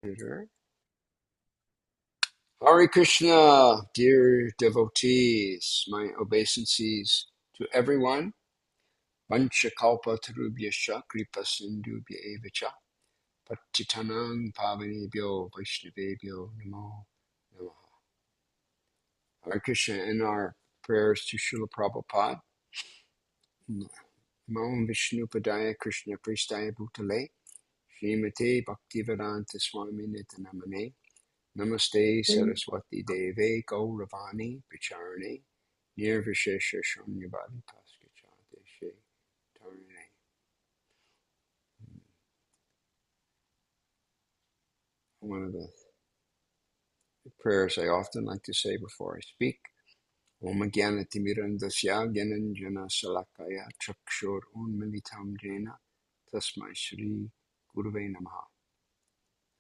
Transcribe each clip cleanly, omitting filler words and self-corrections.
Hare Krishna, dear devotees, my obeisances to everyone. Vanchakalpa tarubhyascha kripa sindhubhya evacha patitanang pavanebhyo vaishnavebhyo namo namaha. Hare Krishna, in our prayers to Srila Prabhupada, Namo Vishnu Padaya Krishna Pristaya Bhutale, Srimate Bhaktivedanta Swami Nitanamane, Namaste Saraswati Deve Gauravani Picharane Nirvishesha Shunyavadi Paskachadeshe Tarane. One of the prayers I often like to say before I speak. Om Jnana Timirandasya Gyananjana Salakaya Chakshur Unmilitam Jena Tasmai Shri Guruve Namaha.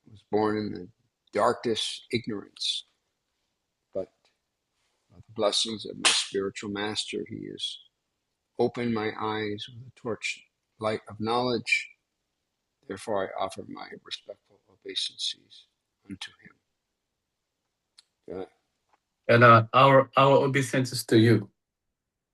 I was born in the darkest ignorance, but by the blessings of my spiritual master, he has opened my eyes with the torch light of knowledge. Therefore I offer my respectful obeisances unto him. And our obeisances to you.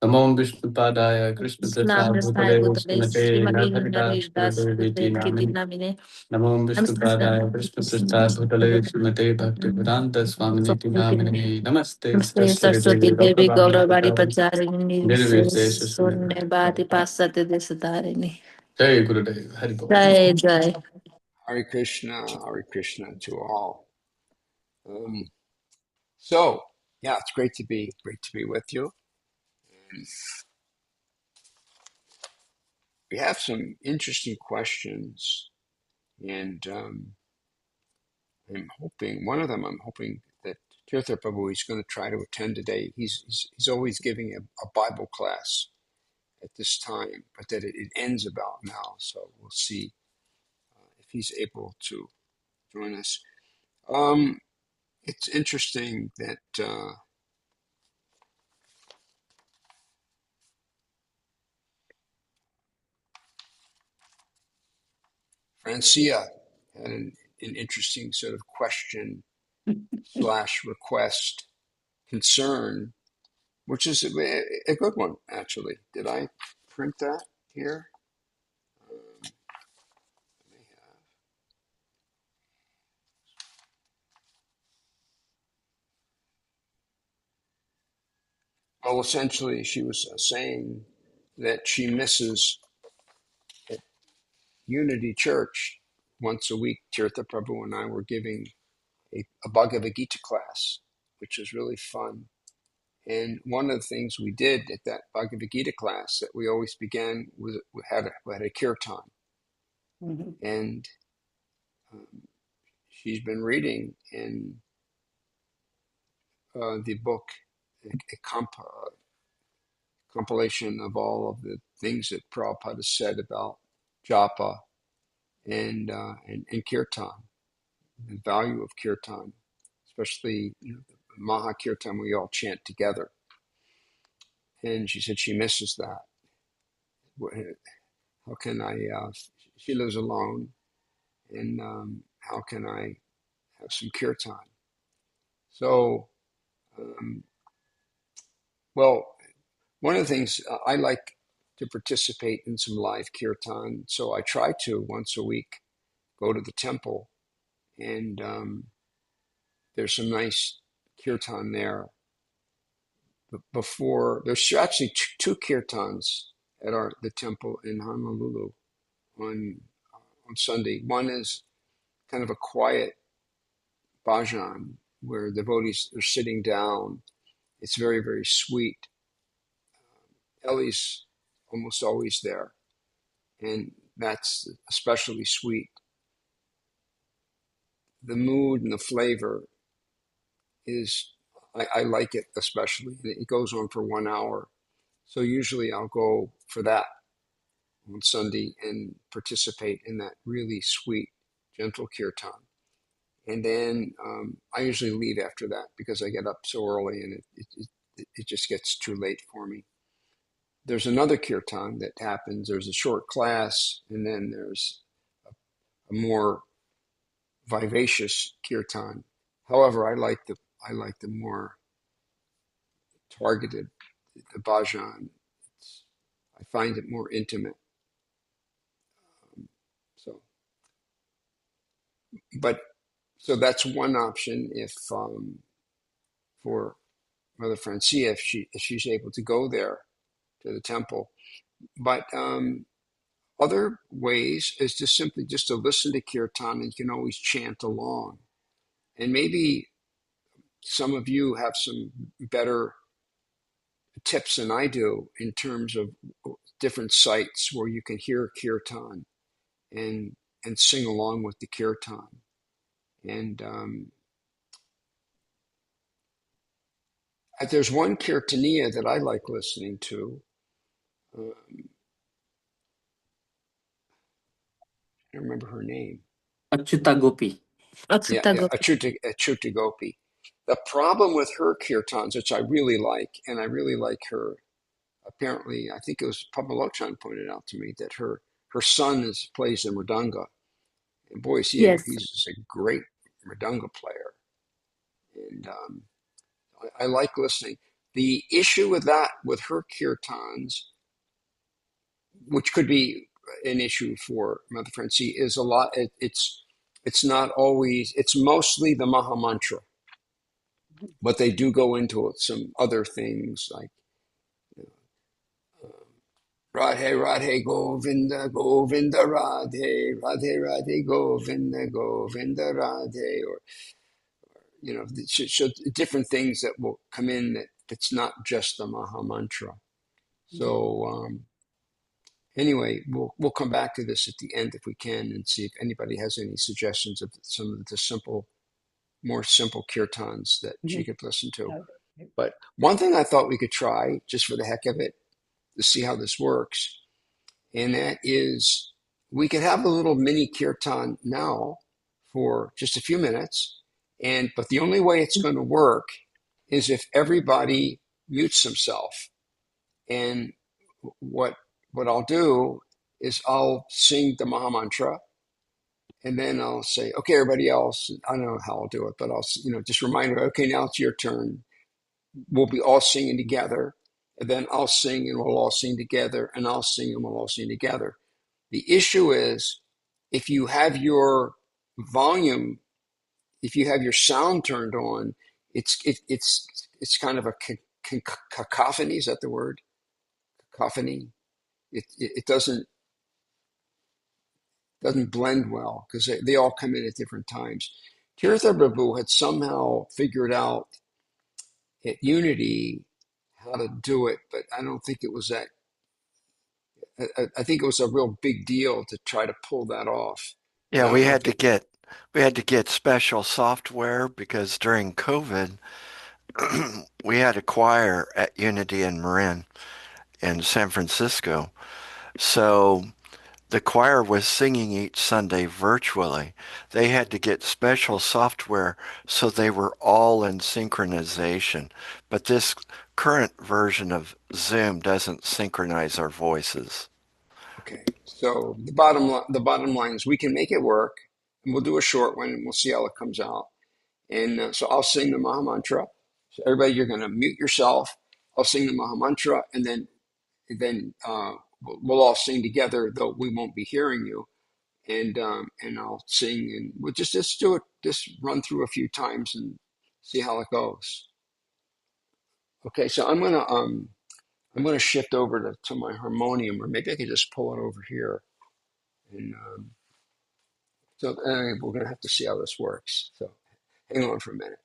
Namo Vishnu Padaya Krishna Prasad Islamdasai Bhutale Gudale Srimate Srimati Narahari Das Deity Namini. Namine Namo Vishnu Padaya Krishna Prasad Bhutale Srimate Bhakti Vedanta Swami Namini. Namaste Namaste Saraswati Saraswati Devi Devi Gauravani Gauravadi Pratap Pacharini Nirvishesha Sunne Bhati Pasate Desatarini. Jai Gurudev Hari Bol. Jai Jai. Hare Krishna to all. So, yeah, it's great to be with you. And we have some interesting questions, and I'm hoping that Tirtha Prabhu is going to try to attend today. He's always giving a Bible class at this time, but that it ends about now, so we'll see if he's able to join us. It's interesting that Francia had an interesting sort of question / request, concern, which is a good one, actually. Did I print that here? I may have. Well, essentially, she was saying that she misses at Unity Church once a week. Tirtha Prabhu and I were giving a Bhagavad Gita class, which was really fun. And one of the things we did at that Bhagavad Gita class that we always began was we had a kirtan. Mm-hmm. And she's been reading in the book, a compilation of all of the things that Prabhupada has said about japa and kirtan, the value of kirtan, especially the Maha Kirtan we all chant together. And she said she misses that. How can I? She lives alone, and how can I have some kirtan? So, well, one of the things I like to participate in some live kirtan, so I try to once a week go to the temple, and there's some nice kirtan there. But before, there's actually two kirtans at the temple in Honolulu on Sunday. One is kind of a quiet bhajan where devotees are sitting down. It's very, very sweet. Ellie's almost always there, and that's especially sweet. The mood and the flavor is, I like it especially. It goes on for 1 hour. So usually I'll go for that on Sunday and participate in that really sweet, gentle kirtan. And then I usually leave after that because I get up so early and it just gets too late for me. There's another kirtan that happens. There's a short class, and then there's a more vivacious kirtan. However, I like the more targeted, the bhajan. I find it more intimate. So, but so that's one option if for Mother Francia if she's able to go there to the temple. But other ways is to simply just to listen to kirtan, and you can always chant along. And maybe some of you have some better tips than I do in terms of different sites where you can hear kirtan and sing along with the kirtan. And there's one kirtaniya that I like listening to. I don't remember her name. Achyuta Gopi. Yeah, Achyuta Gopi. The problem with her kirtans, which I really like, and I really like her, apparently, I think it was Pabalochan pointed out to me that her son plays the mridanga. And boy, he's just a great mridanga player. And I like listening. The issue with that, with her kirtans, which could be an issue for Mother Francie, is a lot. It's not always. It's mostly the Maha Mantra, but they do go into some other things like Radhe Radhe Govinda Govinda Radhe Radhe Radhe Govinda Govinda Radhe, or so different things that will come in that's not just the Maha Mantra. So anyway, we'll come back to this at the end if we can, and see if anybody has any suggestions of some of the more simple kirtans that she could listen to. But one thing I thought we could try, just for the heck of it, to see how this works, and that is we could have a little mini kirtan now for just a few minutes, but the only way it's going to work is if everybody mutes themselves. And what I'll do is I'll sing the Maha Mantra, and then I'll say, okay, everybody else, I don't know how I'll do it, but I'll just remind her, okay, now it's your turn. We'll be all singing together, and then I'll sing and we'll all sing together, and I'll sing and we'll all sing together. The issue is if you have your volume, if you have your sound turned on, it's kind of a cacophony. Is that the word? Cacophony. It doesn't blend well because they all come in at different times. Tirtha Prabhu had somehow figured out at Unity how to do it, but I don't think it was that. I think it was a real big deal to try to pull that off. Yeah, we had to get special software because during COVID, we had a choir at Unity in Marin in San Francisco. So the choir was singing each Sunday virtually. They had to get special software so they were all in synchronization. But this current version of Zoom doesn't synchronize our voices. Okay, so the bottom line is we can make it work, and we'll do a short one, and we'll see how it comes out. And so I'll sing the Maha Mantra. So everybody, you're going to mute yourself. I'll sing the Maha Mantra, and then we'll all sing together, though we won't be hearing you. And I'll sing, and we'll just do it. Just run through a few times and see how it goes. Okay, so I'm gonna shift over to my harmonium, or maybe I could just pull it over here. And so we're gonna have to see how this works. So hang on for a minute.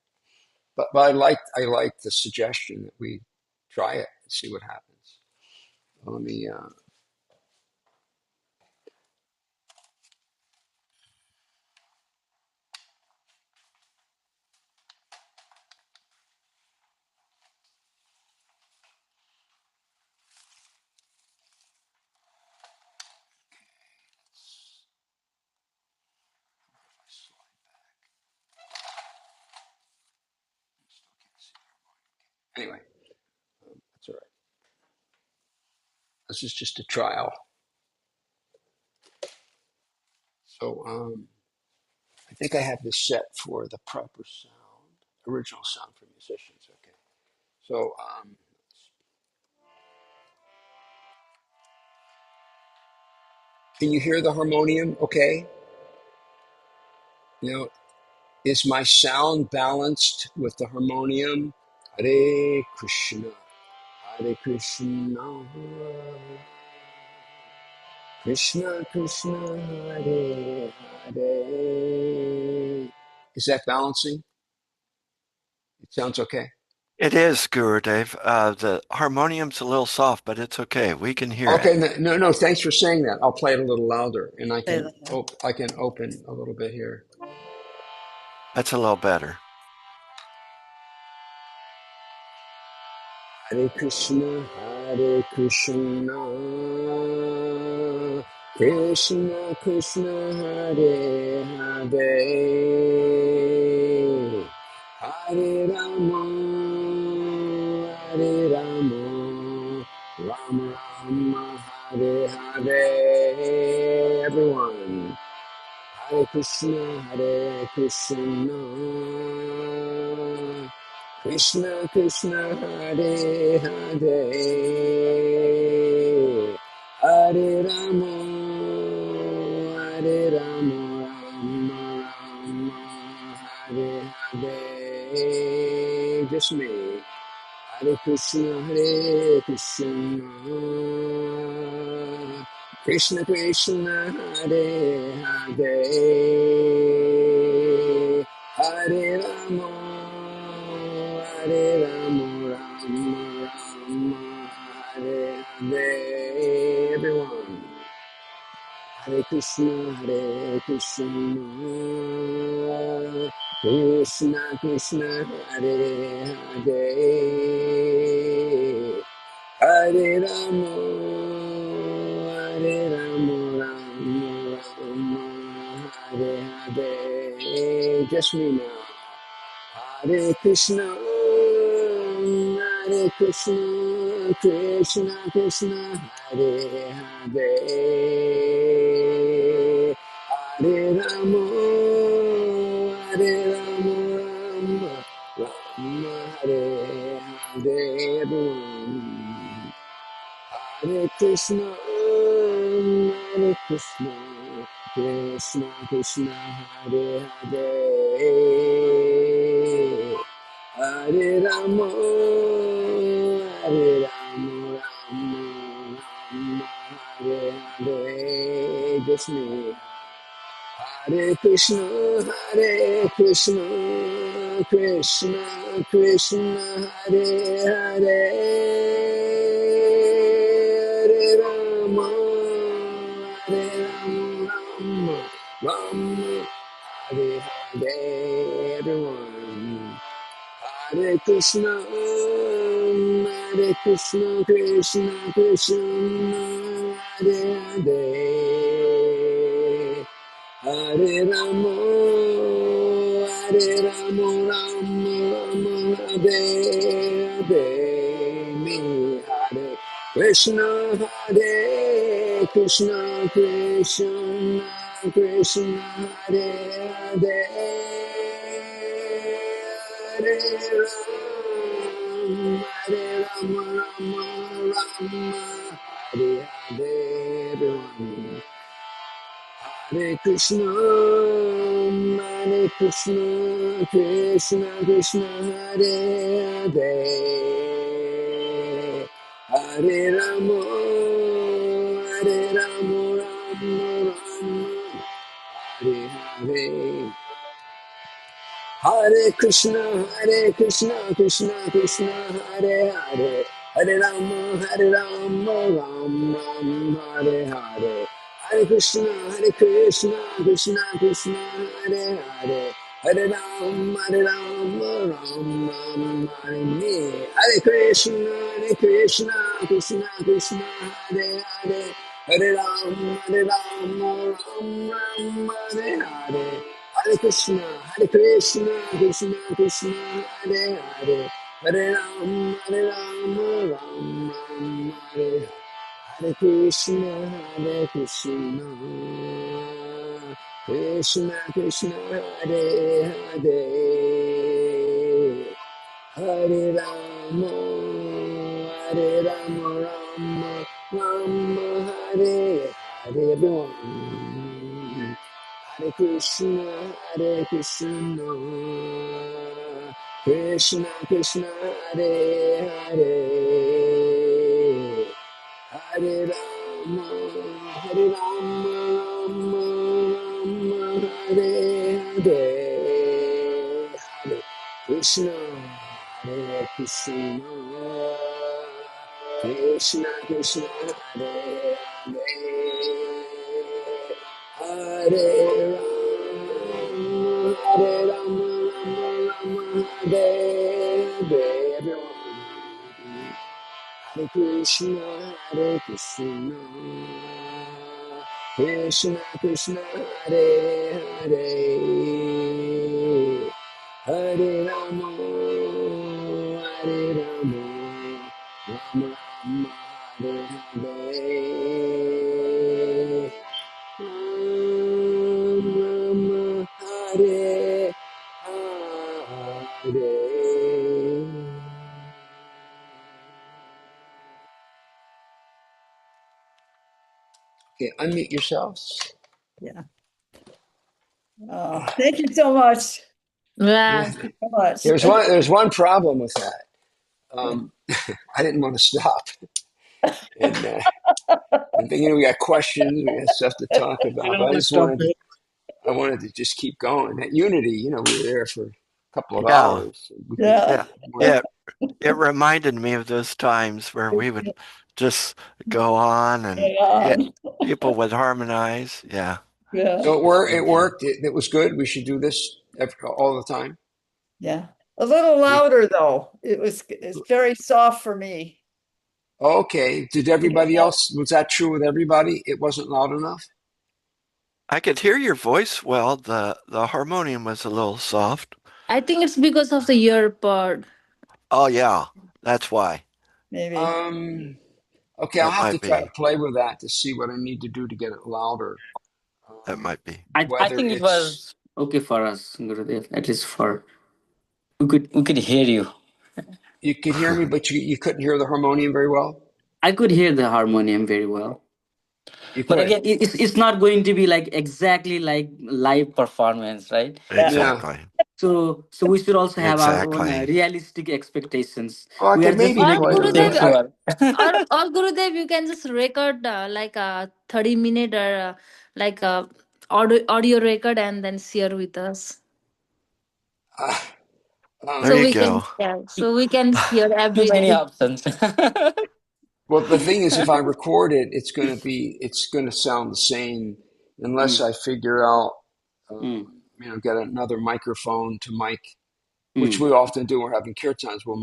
But I like the suggestion that we try it and see what happens. Let me. Anyway, that's all right. This is just a trial. So I think I have this set for the proper sound, original sound for musicians. Okay. So, can you hear the harmonium? Okay. You know, is my sound balanced with the harmonium? Hare Krishna, Hare Krishna, Krishna Krishna, Hare Hare. Is that balancing? It sounds okay. It is, Gurudev. The harmonium's a little soft, but it's okay. We can hear it. Okay, no. Thanks for saying that. I'll play it a little louder, and I Say can that. I can open a little bit here. That's a little better. Hare Krishna, Krishna Krishna, Hare Hare, Hare Rama, Hare Rama, Rama Rama, Hare Hare. Everyone. Hare Krishna, Krishna Krishna, Hare Hare, Hare Rama, Hare Rama, Rama Rama, Hare Hare. Just me. Hare Krishna, Krishna Krishna, Hare Hare, Hare Rama, Hare Rama, Rama Rama, Hare Hare. Everyone. Hare Krishna, Krishna Krishna, Hare Hare, Hare Rama, Hare Rama, Rama Rama, Hare Hare. Just me now. Hare Krishna, Krishna Krishna, Hare Hare, Hare Rama, Hare Rama, Rama Rama, Hare Hare. Everyone. Hare Krishna, Krishna Krishna, Hare Hare, Hare Rama, Hare Rama, Rama Rama, Hare Hare. Just me. Hare Krishna, Krishna Krishna, Hare Hare, Hare Rama, Hare Rama, Rama, Hare Hare. Everyone. Hare Krishna, Krishna Krishna, Hare Hare, Hare Rama, Rama Rama, Hare Hare. Me, Hare Krishna, Krishna Krishna, Hare Hare, Hare Rama, Rama Rama, Hare Hare. Everyone. Hare Krishna, Krishna Krishna, Hare Hare, Hare Rama, Rama Rama, Hare Hare. Hare Krishna, Krishna Krishna, Hare Hare, Hare Rama, Rama Rama, Hare Hare. Hare Krishna, Krishna Krishna, Hare Hare, Hare Rama, Rama Rama, Hare Me. Hare Krishna, Krishna Krishna, Hare Hare, Hare Rama, Rama Rama, Hare Hare. Hare Krishna, Krishna Hare Hare, Hare Rama, Rama Hare Hare. Hare Krishna, Krishna Krishna Hare Hare, Hare Rama Hare Rama, Rama Rama Hare Hare. Everyone, Hare Krishna Hare Krishna, Krishna Krishna Hare Hare, Hare Rama Hare Rama, Rama Rama Hare Hare, Hare Krishna Hare Krishna, Krishna Krishna Hare Hare, Hare Rama Hare Rama, Rama Rama Hare Hare. Everyone, Hare Krishna Hare Krishna, Krishna Krishna Hare Hare, Hare Rama Hare Rama, Rama Rama Hare Hare, Rama Hare Hare. Okay, unmute yourselves. Yeah. Oh, thank you so much. Wow. So much. There's one problem with that. I didn't want to stop, and I'm thinking we got questions, we got stuff to talk You about, don't but want to stop it. I wanted to just keep going. That unity, we were there for a couple of Yeah, hours. We could Yeah. yeah, yeah. It reminded me of those times where we would just go on and people would harmonize. Yeah. Yeah. So it Mhm. worked. It was good. We should do this all the time. Yeah. A little louder though. It's very soft for me. Okay. Did everybody else? Was that true with everybody? It wasn't loud enough. I could hear your voice well. The harmonium was a little soft. I think it's because of the earbud. Oh yeah, that's why. Maybe. Okay, I'll It have to might try to be. play with that to see what I need to do to get it louder. It might be. I Whether think it it's was okay for us, Gurudev. At least for we could hear you. you could hear me, but you couldn't hear the harmonium very well. I could hear the harmonium very well. You But could. again, it's not going to be like exactly like live performance, right? Yeah. Exactly. So we should also have our own Exactly. realistic expectations. Well, I We are could just maybe Or making play the with things Gurudev, it. sure. or Gurudev, you can just record like a 30-minute or like a audio record and then share with us. Uh, There So you we um, can go. so we can hear Too every many day. options. well, the thing is, if I record it, it's gonna sound the same unless Mm, I figure out, mm, get another microphone to mic, which mm. we often do. We're having kirtans. We'll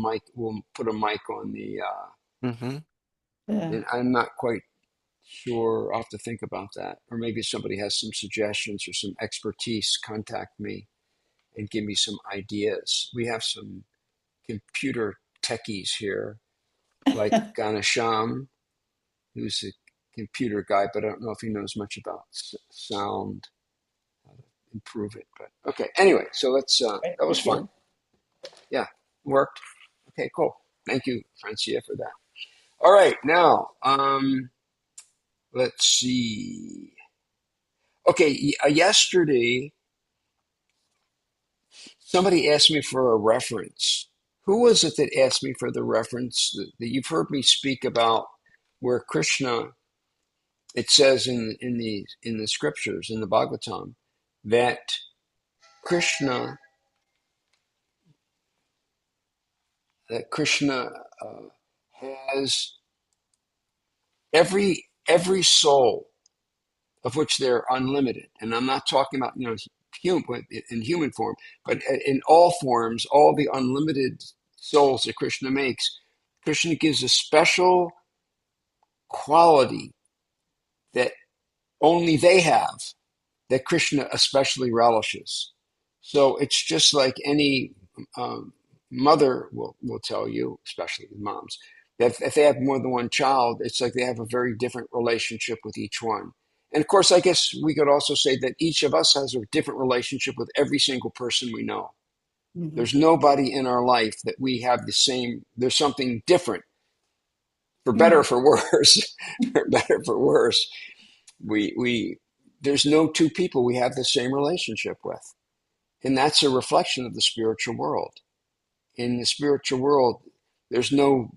put a mic on the, Hmm. Yeah. and I'm not quite sure. I'll have to think about that. Or maybe somebody has some suggestions or some expertise, contact me and give me some ideas. We have some computer techies here, like Ganesham, who's a computer guy, but I don't know if he knows much about sound, how to improve it. But okay, anyway, so that was fun. Yeah, worked. Okay, cool. Thank you, Francia, for that. All right, now, let's see. Okay, yesterday somebody asked me for a reference. Who was it that asked me for the reference that you've heard me speak about, where Krishna? It says in the scriptures in the Bhagavatam that Krishna that Krishna has every soul, of which they're unlimited, and I'm not talking about in human form, but in all forms, all the unlimited souls that Krishna makes. Krishna gives a special quality that only they have, that Krishna especially relishes. So it's just like any mother will tell you, especially moms, that if they have more than one child, it's like they have a very different relationship with each one. And of course, I guess we could also say that each of us has a different relationship with every single person we know. Mhm. There's nobody in our life that we have the same, there's something different, for better or for worse, for better or for worse. There's no two people we have the same relationship with. And that's a reflection of the spiritual world. In the spiritual world, there's no,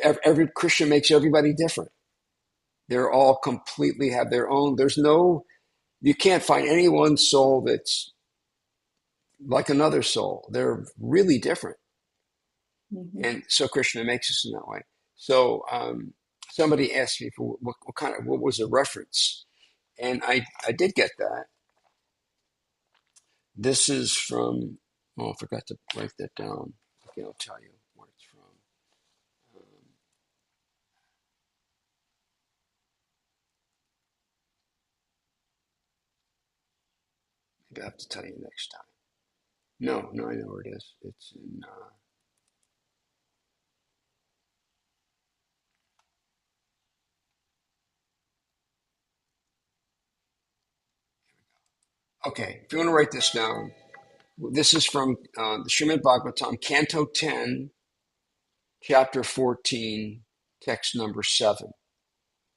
every Krishna makes everybody different. They're all completely have their own, you can't find any one soul that's like another soul. They're really different. Mhm. And so Krishna makes us in that way. So somebody asked me for what was the reference? And I did get that. This is from, I forgot to write that down. Okay, I'll tell you where it's from. Maybe I have to tell you next time. No, I know where it is. It's in, okay, if you want to write this down, this is from the Srimad Bhagavatam, Canto 10, Chapter 14, text number 7.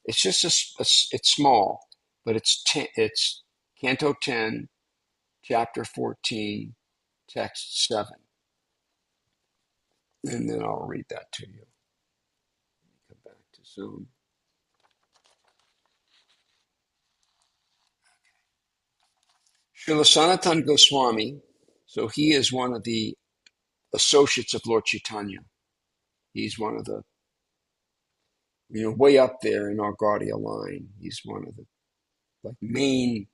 It's just it's small, but it's Canto 10, Chapter 14, text 7. And then I'll read that to you. Come back to Zoom. Srila Sanatana Goswami, so he is one of the associates of Lord Chaitanya. He's one of the, way up there in our Gaudiya line. He's one of the main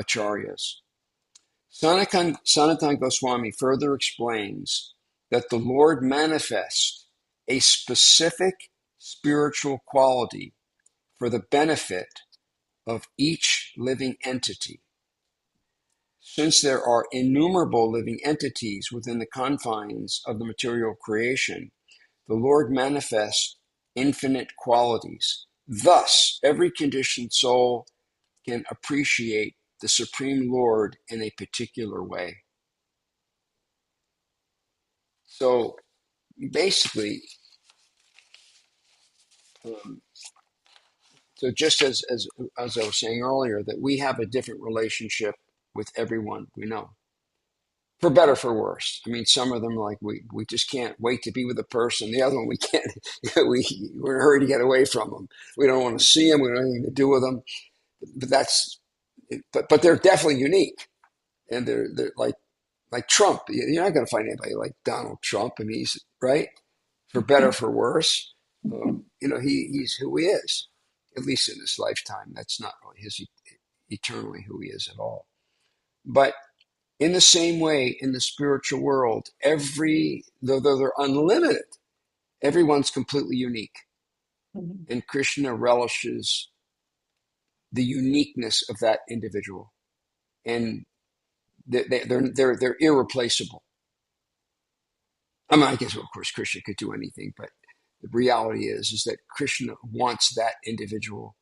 acharyas. Sanatana Goswami further explains that the Lord manifests a specific spiritual quality for the benefit of each living entity. Since there are innumerable living entities within the confines of the material creation, the Lord manifests infinite qualities. Thus, every conditioned soul can appreciate the Supreme Lord in a particular way. So basically, so just as I was saying earlier, that we have a different relationship with everyone we know, for better, for worse. I mean, some of them we just can't wait to be with a person. The other one we can't. We're in a hurry to get away from them. We don't want to see them. We don't have anything to do with them. But they're definitely unique, and they're like Trump. You're not going to find anybody like Donald Trump. I mean, he's right, for better, for worse. He's who he is, at least in this lifetime. That's not really eternally who he is at all. But in the same way, in the spiritual world, though they're unlimited, everyone's completely unique. Mhm. And Krishna relishes the uniqueness of that individual. And they're irreplaceable. I mean, I guess, of course, Krishna could do anything, but the reality is that Krishna wants that individual,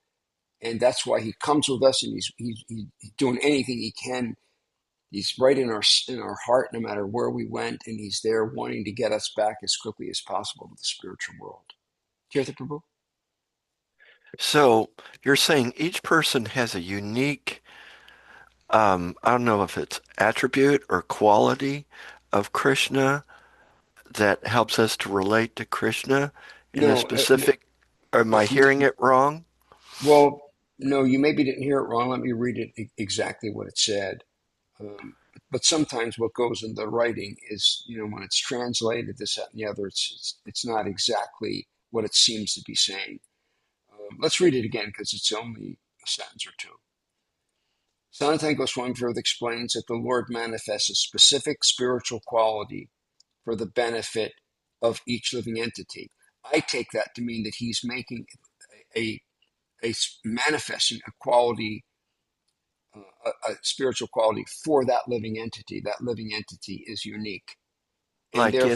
and that's why he comes with us, and he's doing anything he can. He's right in our heart, no matter where we went, and he's there wanting to get us back as quickly as possible to the spiritual world. Do you hear that, Prabhu? So you're saying each person has a unique, I don't know if it's attribute or quality of Krishna that helps us to relate to Krishna in a No, specific, am I hearing it wrong? well, no, you maybe didn't hear it wrong. Let me read it exactly what it said. Um, but sometimes what goes in the writing is, when it's translated, this, that, and the other, it's not exactly what it seems to be saying. Let's read it again because it's only a sentence or two. Sanatana Goswami further explains that the Lord manifests a specific spiritual quality for the benefit of each living entity. I take that to mean that he's making a manifesting a quality, a spiritual quality for that living entity. That living entity is unique, and Like in,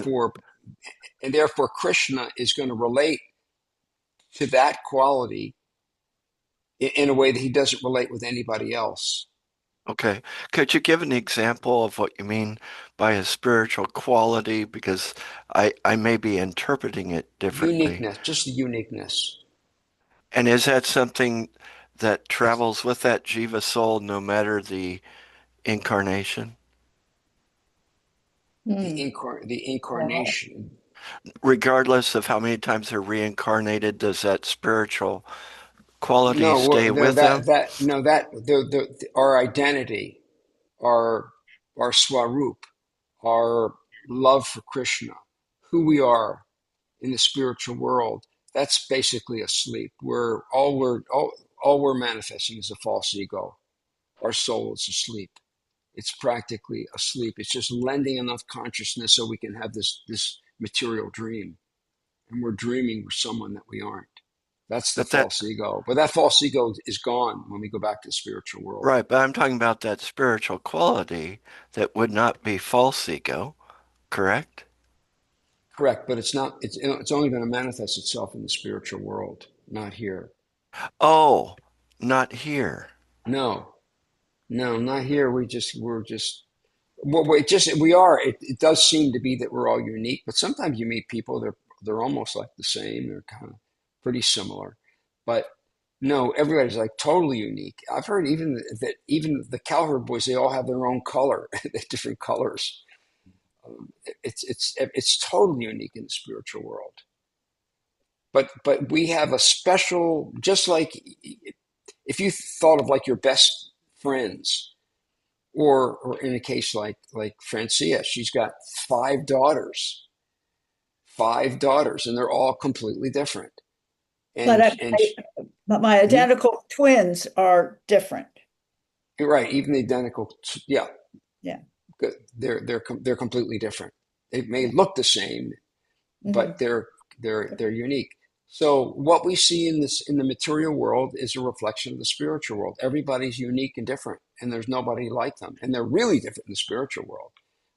therefore Krishna is going to relate to that quality in a way that he doesn't relate with anybody else. Okay. Could you give an example of what you mean by a spiritual quality? Because I may be interpreting it differently. Uniqueness, just the uniqueness. And is that something that travels with that jiva soul no matter the incarnation? The incarnation. Regardless of how many times they're reincarnated, does that spiritual quality No, stay with them? our identity, our swarup, our love for Krishna, who we are in the spiritual world, that's basically asleep. All we're manifesting is a false ego. Our soul is asleep. It's practically asleep. It's just lending enough consciousness so we can have this material dream. And we're dreaming we're someone that we aren't. That's the But that, false ego. But that false ego is gone when we go back to the spiritual world. right, but I'm talking about that spiritual quality that would not be false ego, correct? Correct, but it's not. It's only going to manifest itself in the spiritual world, not here. Oh, not here. No, no, not here. We're just. Well, we are. It does seem to be that we're all unique, but sometimes you meet people. They're almost like the same. They're kind of pretty similar, but no, everybody's like totally unique. I've heard even the cowherd boys, they all have their own color, different colors. It's totally unique in the spiritual world. But we have a special, just like if you thought of like your best friends, or in a case like Francia, she's got five daughters, and they're all completely different. But my identical twins are different. You're right, even the identical, yeah, Yeah. they're completely different. They may look the same, but they're unique. So what we see in the material world is a reflection of the spiritual world. Everybody's unique and different, and there's nobody like them, and they're really different in the spiritual world.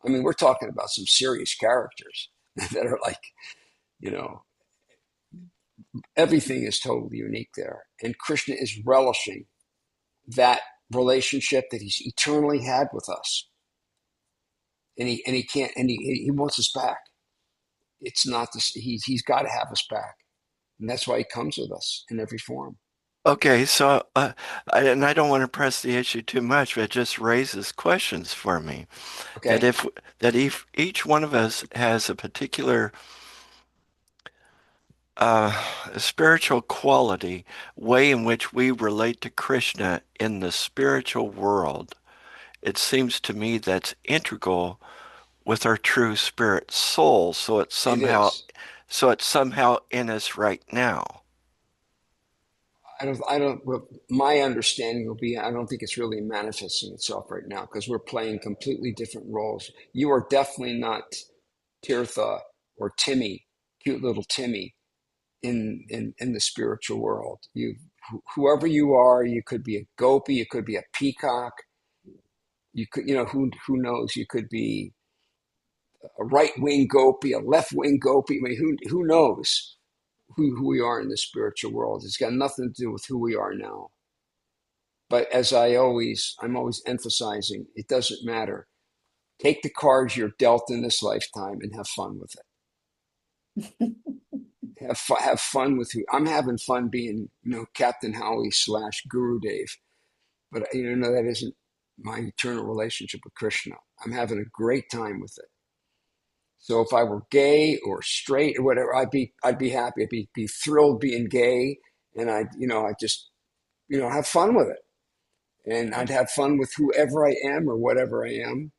I mean, we're talking about some serious characters that are like, you know, everything is totally unique there, and Krishna is relishing that relationship that he's eternally had with us, and he can't, and he wants us back. It's not this. He's got to have us back. And that's why he comes with us in every form. Okay, so and I don't want to press the issue too much, but it just raises questions for me. Okay. If each one of us has a particular spiritual quality, way in which we relate to Krishna in the spiritual world, it seems to me that's integral with our true spirit soul. It is. So it's somehow in us right now. My understanding will be, I don't think it's really manifesting itself right now because we're playing completely different roles. You are definitely not Tirtha or Timmy, cute little Timmy in the spiritual world. Whoever you are, you could be a gopi, you could be a peacock, you could, who knows, you could be a right-wing gopi, a left-wing gopi. I mean, who knows who we are in the spiritual world? It's got nothing to do with who we are now. But as I'm always emphasizing, it doesn't matter. Take the cards you're dealt in this lifetime and have fun with it. Have fun with who I'm having fun being, Captain Howie / Guru Dave. But that isn't my eternal relationship with Krishna. I'm having a great time with it. So if I were gay or straight or whatever, I'd be happy. I'd be thrilled being gay, and I'd just have fun with it, and I'd have fun with whoever I am or whatever I am.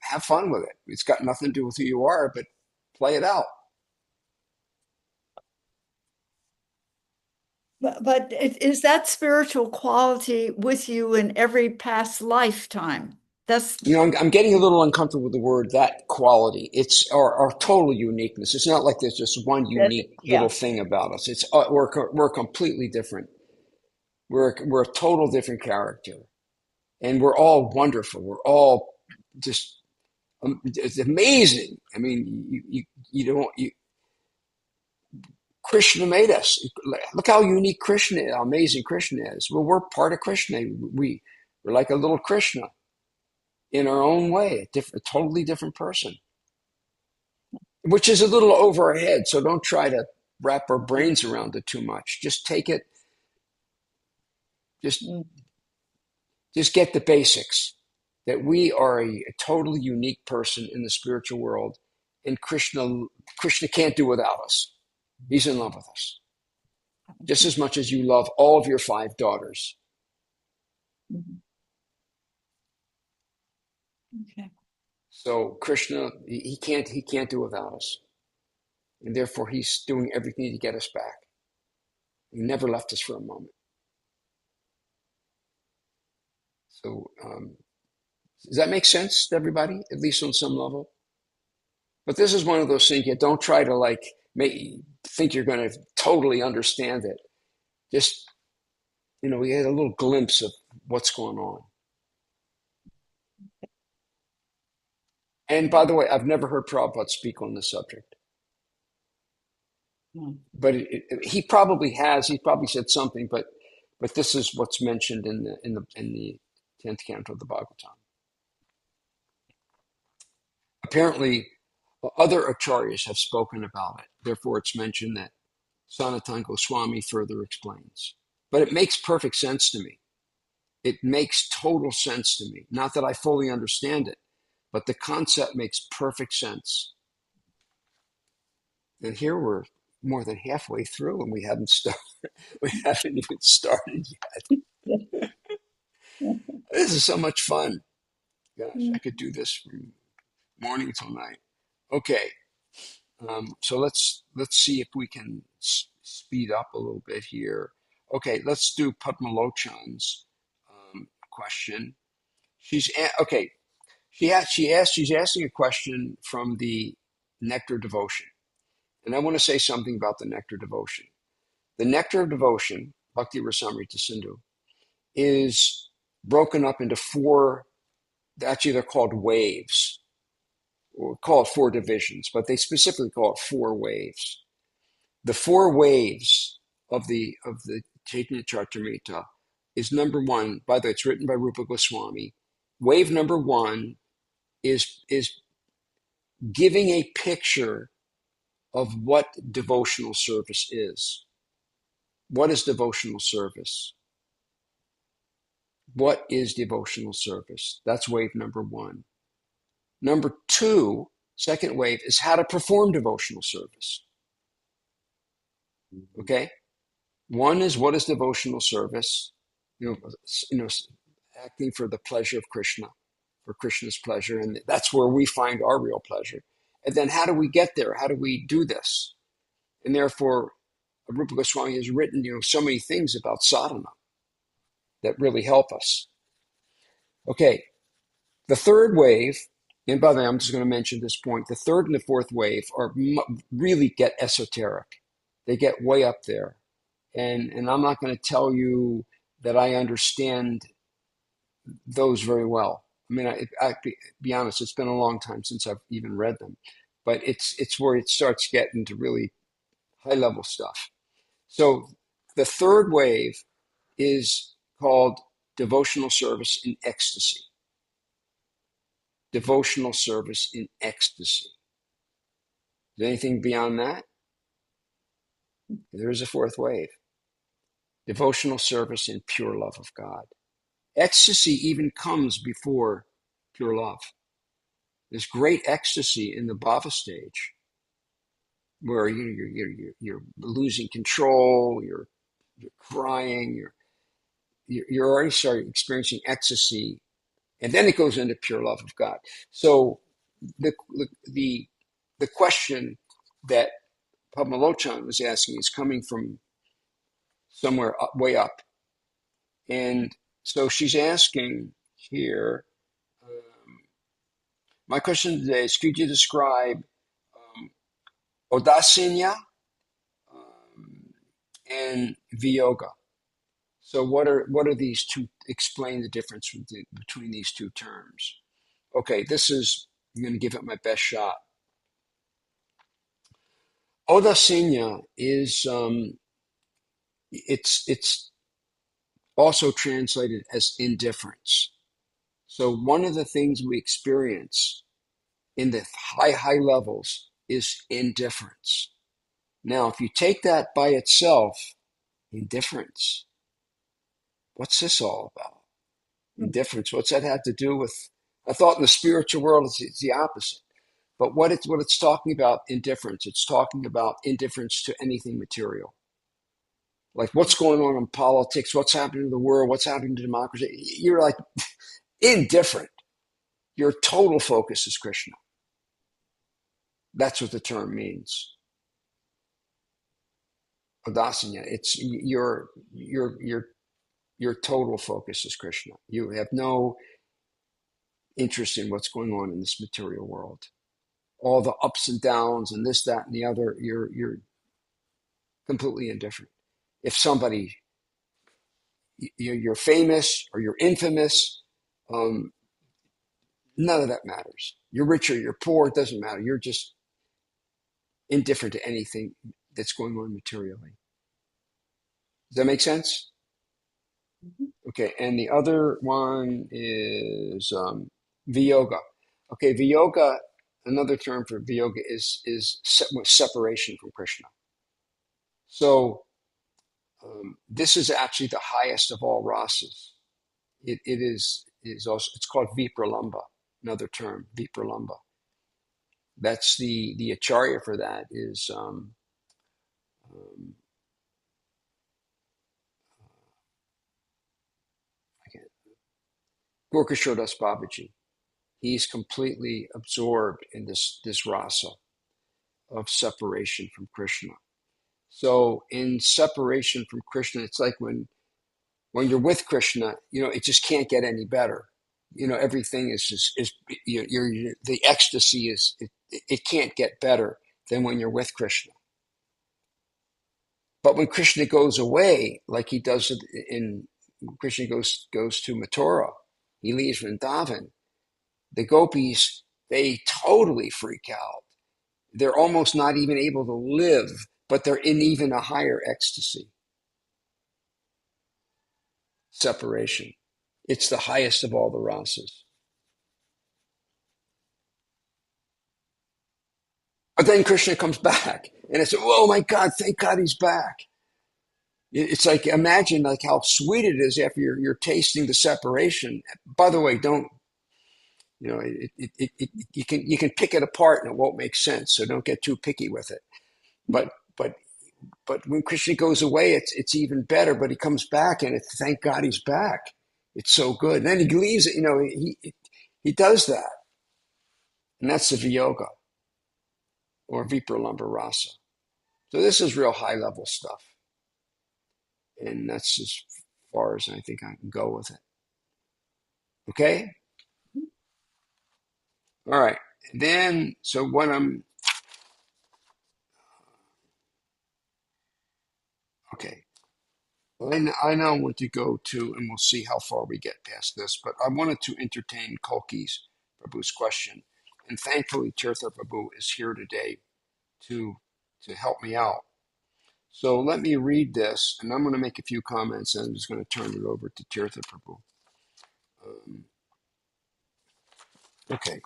Have fun with it. It's got nothing to do with who you are, but play it out. But is that spiritual quality with you in every past lifetime? That's I'm getting a little uncomfortable with the word that quality. It's our total uniqueness. It's not like there's just one unique little thing about us. It's we're completely different. We're a total different character, and we're all wonderful. We're all just it's amazing. I mean, you Krishna made us. Look how unique Krishna, how amazing Krishna is. Well, we're part of Krishna. We're like a little Krishna in our own way, a totally different person, which is a little over our head. So don't try to wrap our brains around it too much. Just take it, just get the basics, that we are a totally unique person in the spiritual world, and Krishna can't do without us. He's in love with us, just as much as you love all of your 5 daughters. Okay. So Krishna, he can't do without us, and therefore he's doing everything to get us back. He never left us for a moment. So does that make sense to everybody, at least on some level? But this is one of those things, you don't try to think you're going to totally understand it. Just, we had a little glimpse of what's going on. And by the way, I've never heard Prabhupada speak on this subject. But he probably has. He probably said something, but this is what's mentioned in the 10th canto of the Bhagavatam. Apparently, other acharyas have spoken about it. Therefore, it's mentioned that Sanatana Goswami further explains. But it makes perfect sense to me. It makes total sense to me. Not that I fully understand it, but the concept makes perfect sense. And here we're more than halfway through, and we haven't even started yet. This is so much fun. Gosh, I could do this from morning till night. Okay, so let's see if we can speed up a little bit here. Okay, let's do Padmalochan's question. She's asking a question from the Nectar of Devotion, and I want to say something about the Nectar of Devotion. The Nectar of Devotion, Bhakti Rasamrita Sindhu, is broken up into 4. Actually, they're called waves, or call it 4 divisions, but they specifically call it 4 waves. The 4 waves of the Chaitanya Charitamrita is number 1. By the way, it's written by Rupa Goswami. Wave number 1 is giving a picture of what devotional service is. What is devotional service? What is devotional service? That's wave number 1. Number 2, second wave, is how to perform devotional service. Okay? 1 is what is devotional service? Acting for the pleasure of Krishna, for Krishna's pleasure, and that's where we find our real pleasure. And then how do we get there? How do we do this? And therefore, Rupa Goswami has written, so many things about sadhana that really help us. Okay, the third wave, and by the way, I'm just going to mention this point, the third and the fourth wave really get esoteric. They get way up there. And I'm not going to tell you that I understand those very well. I mean, I be honest, it's been a long time since I've even read them. But it's where it starts getting to really high-level stuff. So the third wave is called devotional service in ecstasy. Devotional service in ecstasy. Is there anything beyond that? There is a fourth wave. Devotional service in pure love of God. Ecstasy even comes before pure love. There's great ecstasy in the bhava stage, where you're losing control, you're crying, you're already starting experiencing ecstasy, and then it goes into pure love of God. So the question that Padmalochan was asking is coming from somewhere way up, and so she's asking here. My question today is: could you describe Udasina and Viyoga? So what are these two? Explain the difference between these two terms. Okay, I'm going to give it my best shot. Udasina is it's also translated as indifference. So one of the things we experience in the high levels is indifference. Now, if you take that by itself, indifference, what's this all about? Indifference, what's that have to do with? I thought in the spiritual world it's the opposite. But what it's talking about, indifference, it's talking about indifference to anything material. Like what's going on in politics, what's happening to the world, what's happening to democracy. You're like indifferent. Your total focus is Krishna. That's what the term means. Udasina, it's your total focus is Krishna. You have no interest in what's going on in this material world. All the ups and downs and this, that, and the other, you're completely indifferent. If somebody, you're famous or you're infamous, none of that matters. You're rich or you're poor, it doesn't matter. You're just indifferent to anything that's going on materially. Does that make sense? Okay, and the other one is Viyoga. Okay, Viyoga, another term for Viyoga is separation from Krishna. So this is actually the highest of all rasas. It is also, it's called Vipralambha, another term, Vipralambha. That's the acharya for that is Gurkishore Das Babaji. He's completely absorbed in this rasa of separation from Krishna. So in separation from Krishna, it's like when you're with Krishna, it just can't get any better. Everything is the ecstasy is it can't get better than when you're with Krishna. But when Krishna goes away, like he does in Krishna goes to Mathura, he leaves Vrindavan. The gopis, they totally freak out. They're almost not even able to live, but they're in even a higher ecstasy. Separation. It's the highest of all the rasas. But then Krishna comes back, and it's, oh my God, thank God he's back. It's like, imagine like how sweet it is after you're tasting the separation. By the way, don't, you can pick it apart and it won't make sense. So don't get too picky with it. But when Krishna goes away, it's even better. But he comes back, and it's thank God he's back. It's so good. And then he leaves it. He does that, and that's the Viyoga or Vipralambha rasa. So this is real high level stuff, and that's as far as I think I can go with it. Okay. All right. Then, so what okay. I now want to go to, and we'll see how far we get past this, but I wanted to entertain Kalki's Prabhu's question. And thankfully, Tirtha Prabhu is here today to help me out. So let me read this, and I'm going to make a few comments, and I'm just going to turn it over to Tirtha Prabhu. Okay.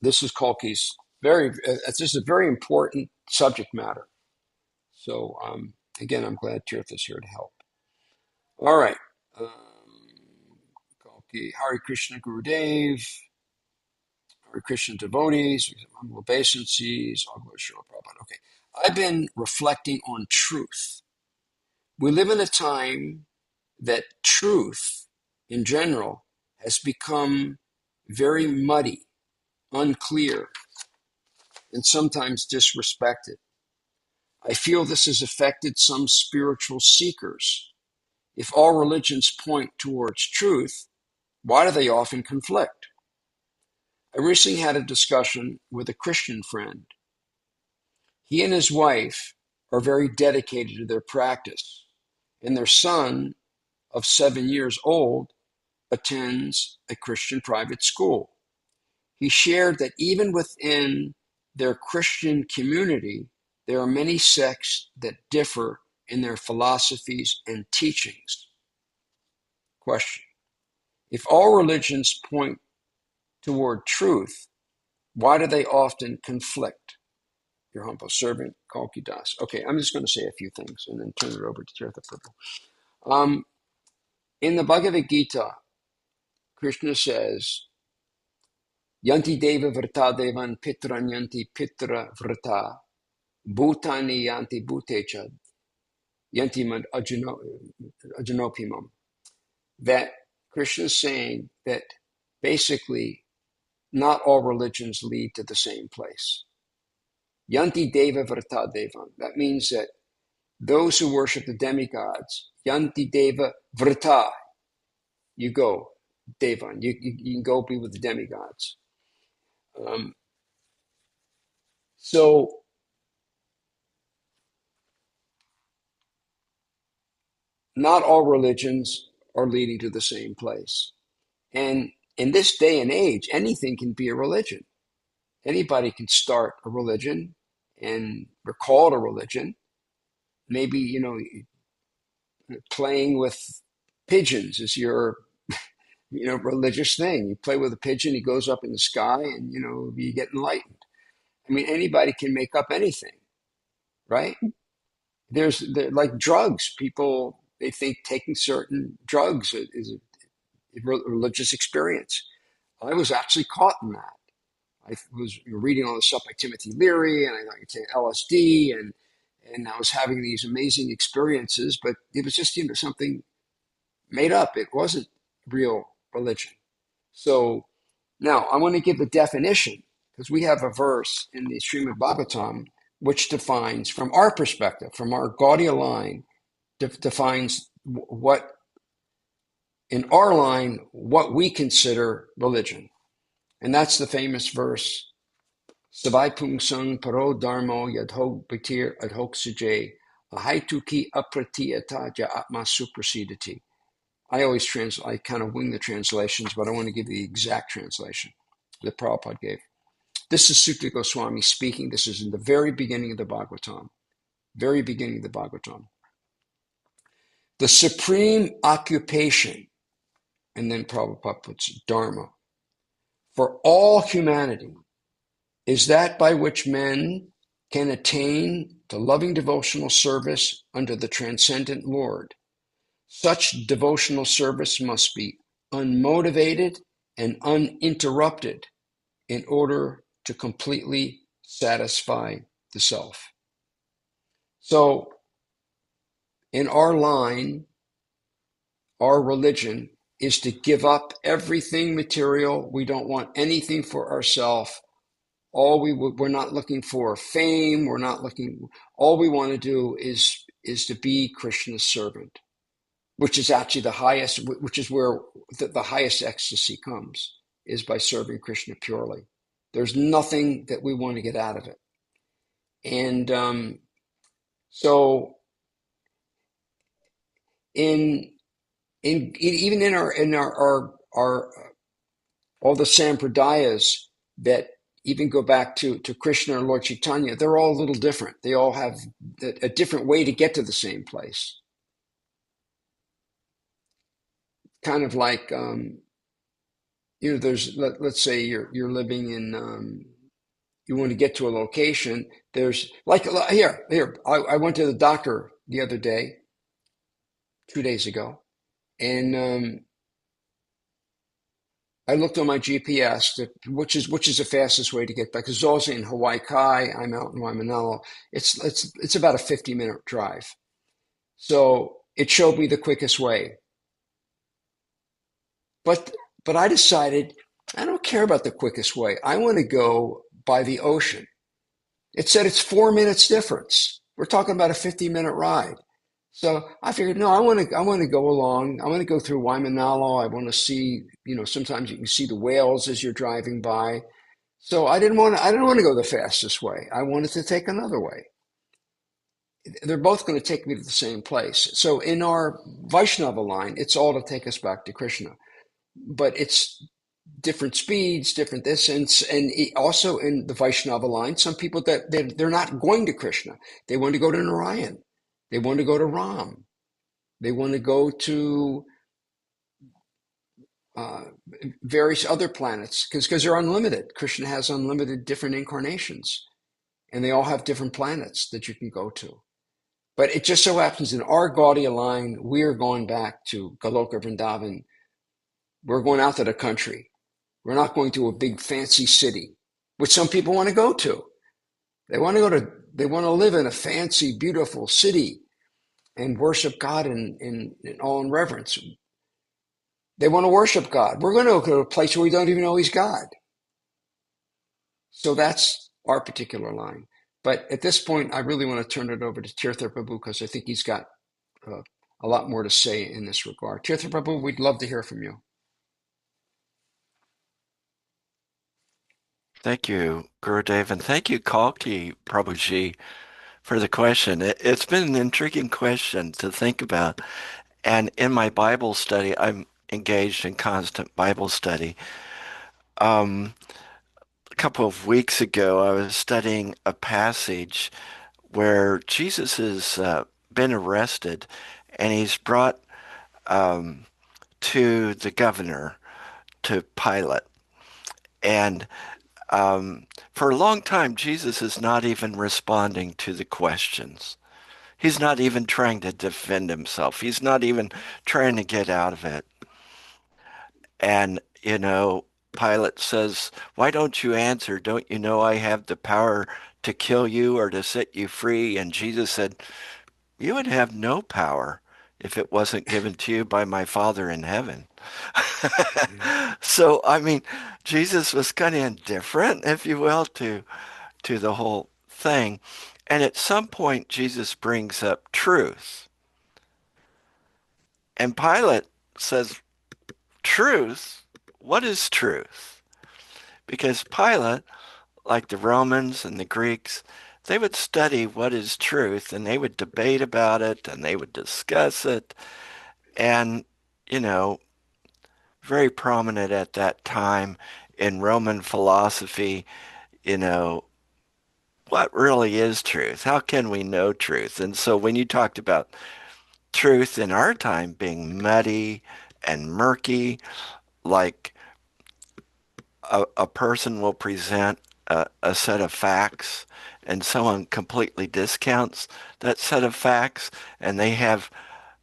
This is Kalki's this is a very important subject matter. So again, I'm glad Tirtha's here to help. All right. Kalki, Hare Krishna Gurudev, Hare Krishna devotees, humble obeisances, all glory to Srila Prabhupada. Okay. I've been reflecting on truth. We live in a time that truth in general has become very muddy, unclear, and sometimes disrespected. I feel this has affected some spiritual seekers. If all religions point towards truth, why do they often conflict? I recently had a discussion with a Christian friend. He and his wife are very dedicated to their practice, and their son of 7 years old attends a Christian private school. He shared that even within their Christian community, there are many sects that differ in their philosophies and teachings. Question: if all religions point toward truth, why do they often conflict? Your humble servant, Kalki Das. Okay, I'm just going to say a few things and then turn it over to Tirtha Prabhu. In the Bhagavad Gita, Krishna says, Yanti deva vrta devan pitran yanti pitra vrta bhutani yanti bhutecha yanti mad ajanopimam. That Krishna is saying that basically not all religions lead to the same place. Yanti deva vrta devan. That means that those who worship the demigods, yanti deva vrta, you go, devan, you can go be with the demigods. So not all religions are leading to the same place. And in this day and age, anything can be a religion. Anybody can start a religion and call it a religion. Maybe, playing with pigeons is your, religious thing. You play with a pigeon, he goes up in the sky and, you get enlightened. I mean, anybody can make up anything, right? They're like drugs. People, they think taking certain drugs is a religious experience. I was actually caught in that. I was reading all this stuff by Timothy Leary, and I could take LSD, and I was having these amazing experiences, but it was just something made up. It wasn't real religion. So now I want to give the definition, because we have a verse in the Srimad Bhagavatam which defines, from our perspective, from our Gaudiya line, defines what, in our line, what we consider religion. And that's the famous verse, Savai pung sung paro dharmo yadhog bhatir adhok suje ahaituki apratiyata ja atma suprasidati. I kind of wing the translations, but I want to give the exact translation that Prabhupada gave. This is Sukta Goswami speaking. This is in the very beginning of the Bhagavatam. Very beginning of the Bhagavatam. The supreme occupation, and then Prabhupada puts dharma, for all humanity is that by which men can attain to loving devotional service under the transcendent Lord. Such devotional service must be unmotivated and uninterrupted in order to completely satisfy the self. So, in our line, our religion is to give up everything material. We don't want anything for ourselves. We're not looking for fame. All we want to do is to be Krishna's servant, which is actually the highest, which is where the highest ecstasy comes, is by serving Krishna purely. There's nothing that we want to get out of it. And so even in our all the sampradayas that even go back to Krishna or Lord Chaitanya, they're all a little different. They all have a different way to get to the same place. Kind of like, there's, let's say you're living in, you want to get to a location. There's like, here, I went to the doctor the other day, 2 days ago, and I looked on my GPS, which is the fastest way to get back. Because Zo's in Hawaii Kai, I'm out in Waimanalo. It's about a 50-minute drive. So it showed me the quickest way. But I decided I don't care about the quickest way. I want to go by the ocean. It said it's 4 minutes difference. We're talking about a 50-minute ride. So I figured, no, I want to go along. I want to go through Waimanalo. I want to see, sometimes you can see the whales as you're driving by. So I didn't want to go the fastest way. I wanted to take another way. They're both going to take me to the same place. So in our Vaishnava line, it's all to take us back to Krishna. But it's different speeds, different this, and also in the Vaishnava line, some people that they're not going to Krishna. They want to go to Narayan. They want to go to Ram. They want to go to various other planets because they're unlimited. Krishna has unlimited different incarnations, and they all have different planets that you can go to. But it just so happens in our Gaudiya line, we are going back to Goloka Vrindavan. We're going out to the country. We're not going to a big fancy city, which some people want to go to. They want to live in a fancy, beautiful city and worship God in all in reverence. They want to worship God. We're going to go to a place where we don't even know He's God. So that's our particular line. But at this point, I really want to turn it over to Tirtha Prabhu because I think he's got a lot more to say in this regard. Tirtha Prabhu, we'd love to hear from you. Thank you, Gurudev, and thank you, Kalki Prabhuji, for the question. It's been an intriguing question to think about. And in my Bible study, I'm engaged in constant Bible study. A couple of weeks ago, I was studying a passage where Jesus has been arrested and he's brought to the governor, to Pilate. And for a long time, Jesus is not even responding to the questions. He's not even trying to defend himself. He's not even trying to get out of it. And, Pilate says, "Why don't you answer? Don't you know I have the power to kill you or to set you free?" And Jesus said, "You would have no power if it wasn't given to you by my Father in heaven." So, I mean, Jesus was kind of indifferent, if you will, to the whole thing. And at some point, Jesus brings up truth. And Pilate says, "Truth? What is truth?" Because Pilate, like the Romans and the Greeks, they would study what is truth and they would debate about it and they would discuss it. And, very prominent at that time in Roman philosophy, what really is truth? How can we know truth? And so when you talked about truth in our time being muddy and murky, like a person will present a set of facts and someone completely discounts that set of facts and they have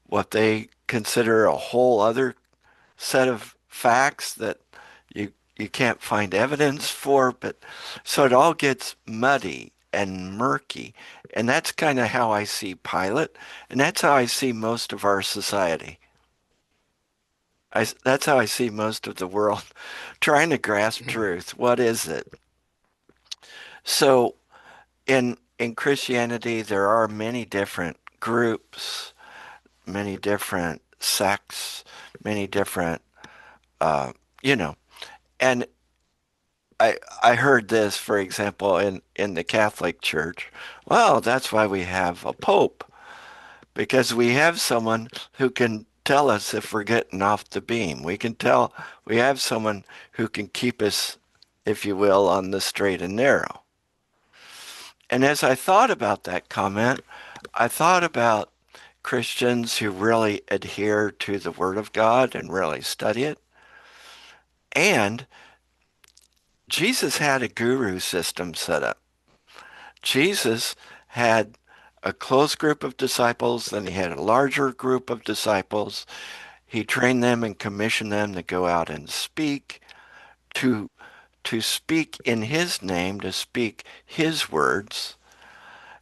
what they consider a whole other set of facts that you can't find evidence for, but so it all gets muddy and murky. And that's kind of how I see Pilate, and that's how I see most of our society. That's how I see most of the world trying to grasp truth. What is it? So in Christianity, there are many different groups, many different sects, many different, and I heard this, for example, in the Catholic Church. Well, that's why we have a pope, because we have someone who can tell us if we're getting off the beam. We have someone who can keep us, if you will, on the straight and narrow. And as I thought about that comment, I thought about Christians who really adhere to the Word of God and really study it. And Jesus had a guru system set up. Jesus had a close group of disciples, then he had a larger group of disciples. He trained them and commissioned them to go out and speak, to speak in his name, to speak his words.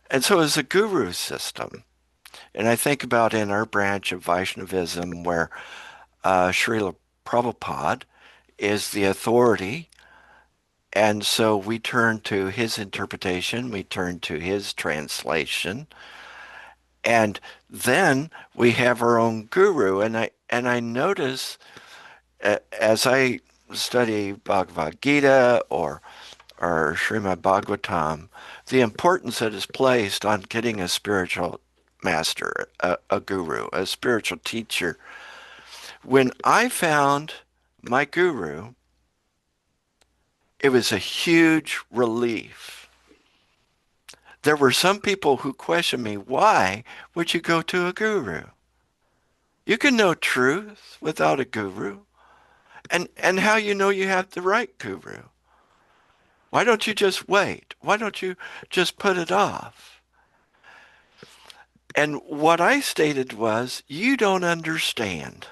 And so it was a guru system. And I think about in our branch of Vaishnavism where Srila Prabhupada is the authority. And so we turn to his interpretation, we turn to his translation, and then we have our own guru. And I notice as I study Bhagavad Gita or Srimad Bhagavatam, the importance that is placed on getting a spiritual master, a guru, a spiritual teacher. When I found my guru, it was a huge relief. There were some people who questioned me, why would you go to a guru? You can know truth without a guru. And how you know you have the right guru? Why don't you just wait? Why don't you just put it off? And what I stated was, you don't understand.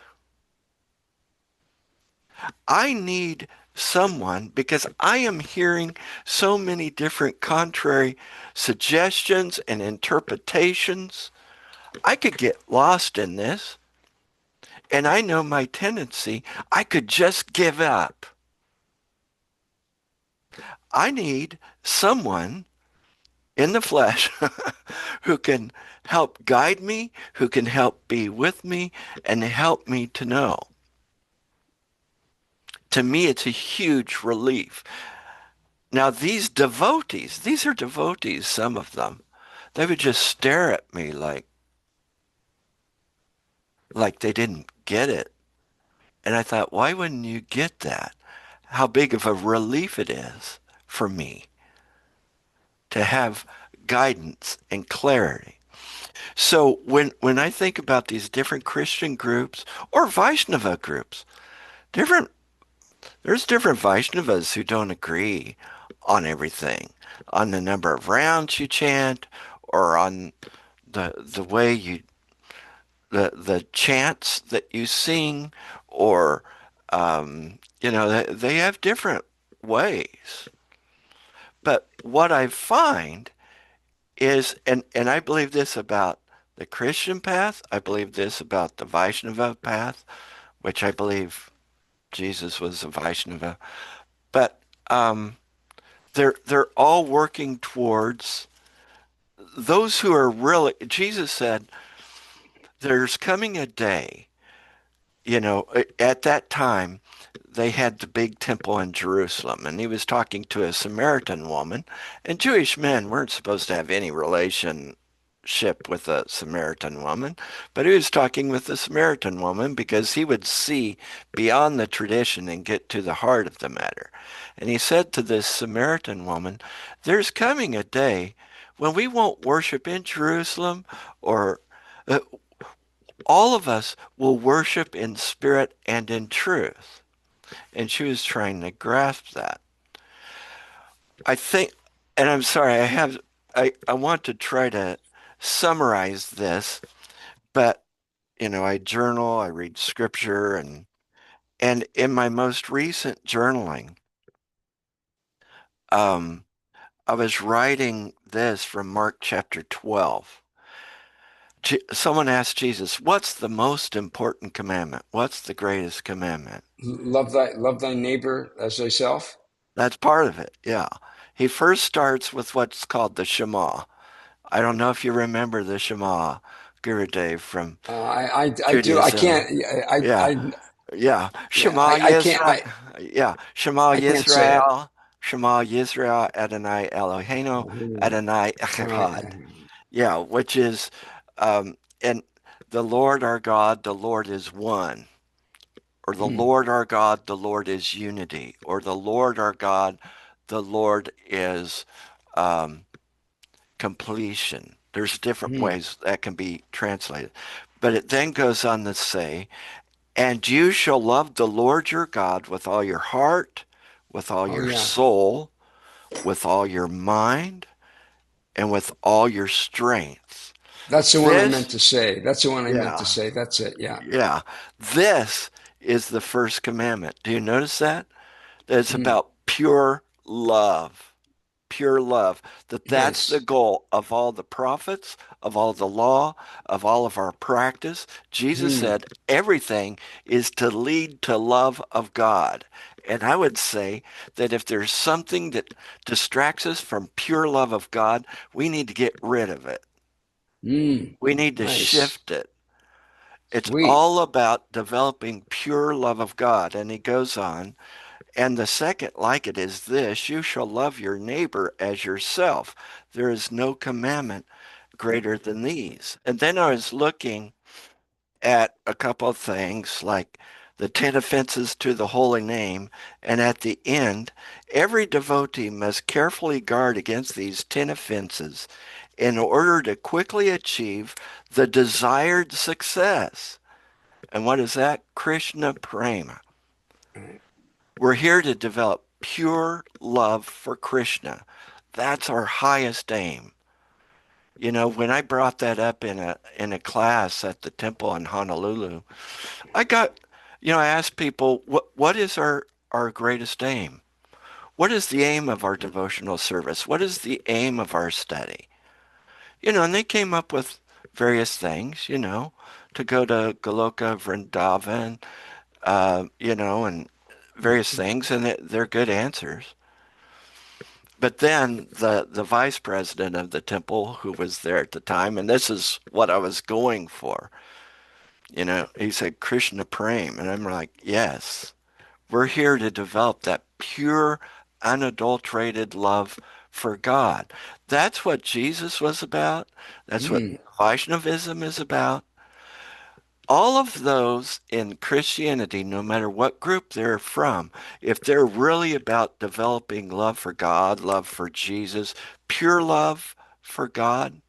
I need someone because I am hearing so many different contrary suggestions and interpretations. I could get lost in this. And I know my tendency, I could just give up. I need someone in the flesh who can help guide me, who can help be with me, and help me to know. To me, it's a huge relief. Now, these are devotees, some of them. They would just stare at me like they didn't get it. And I thought, why wouldn't you get that? How big of a relief it is for me to have guidance and clarity. So when I think about these different Christian groups or Vaishnava groups, there's different Vaishnavas who don't agree on everything, on the number of rounds you chant, or on the way you the chants that you sing, or they have different ways. But what I find is, and I believe this about the Christian path, I believe this about the Vaishnava path, which I believe Jesus was a Vaishnava, but they're all working towards those who are really, Jesus said, there's coming a day, at that time, they had the big temple in Jerusalem, and he was talking to a Samaritan woman, and Jewish men weren't supposed to have any relationship with a Samaritan woman, but he was talking with the Samaritan woman because he would see beyond the tradition and get to the heart of the matter. And he said to this Samaritan woman, there's coming a day when we won't worship in Jerusalem, or all of us will worship in spirit and in truth. And she was trying to grasp that. I think, and I'm sorry, I want to try to summarize this, but I journal, I read scripture, and in my most recent journaling, I was writing this from Mark chapter 12. Someone asked Jesus, what's the most important commandment? What's the greatest commandment? Love thy neighbor as thyself. That's part of it, yeah. He first starts with what's called the Shema. I don't know if you remember the Shema, Gurudev, from I do. I Judaism. can't. Yeah, yeah. Yeah. Shema I can't. Yisrael. Yeah. Shema I can't say it. Yisrael. Shema Yisrael Adonai Eloheinu Adonai Echad. Yeah, which is, and the Lord our God, the Lord is one. Or the Lord our God, the Lord is unity. Or the Lord our God, the Lord is completion. There's different ways that can be translated. But it then goes on to say, and you shall love the Lord your God with all your heart, with all your soul, with all your mind, and with all your strength. That's the one I meant to say. That's the one I meant to Yeah. say. That's it. Yeah. Yeah. This is the first commandment. Do you notice that? That it's about pure love. Pure love. That's the Yes. goal of all the prophets, of all the law, of all of our practice. Jesus said everything is to lead to love of God. And I would say that if there's something that distracts us from pure love of God, we need to get rid of it. We need to Nice. shift it. It's Sweet. all about developing pure love of God. And he goes on, and the second like it is this, you shall love your neighbor as yourself. There is no commandment greater than these. And then I was looking at a couple of things like the 10 offenses to the holy name, and at the end, every devotee must carefully guard against these 10 offenses in order to quickly achieve the desired success. And what is that? Krishna Prema. Right. We're here to develop pure love for Krishna. That's our highest aim. You know, when I brought that up in a class at the temple in Honolulu, I asked people, what is our greatest aim? What is the aim of our devotional service? What is the aim of our study? And they came up with various things, to go to Goloka, Vrindavan, and various things, and they're good answers. But then the vice president of the temple, who was there at the time, and this is what I was going for, he said, Krishna Prem. And I'm like, yes, we're here to develop that pure, unadulterated love for God. That's what Jesus was about. That's what Vaishnavism is about. All of those in Christianity, no matter what group they're from, if they're really about developing love for God, love for Jesus, pure love for God,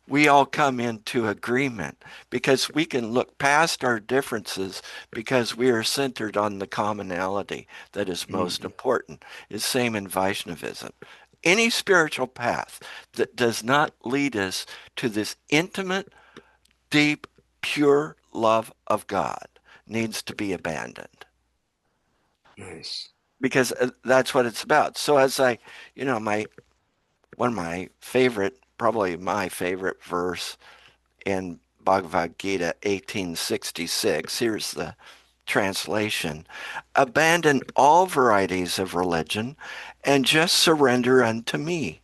we all come into agreement because we can look past our differences because we are centered on the commonality that is most important. It's same in Vaishnavism. Any spiritual path that does not lead us to this intimate, deep, pure love of God needs to be abandoned. Nice. Because that's what it's about. So as one of my favorite, probably my favorite verse in Bhagavad Gita 1866, here's the translation: abandon all varieties of religion and just surrender unto me.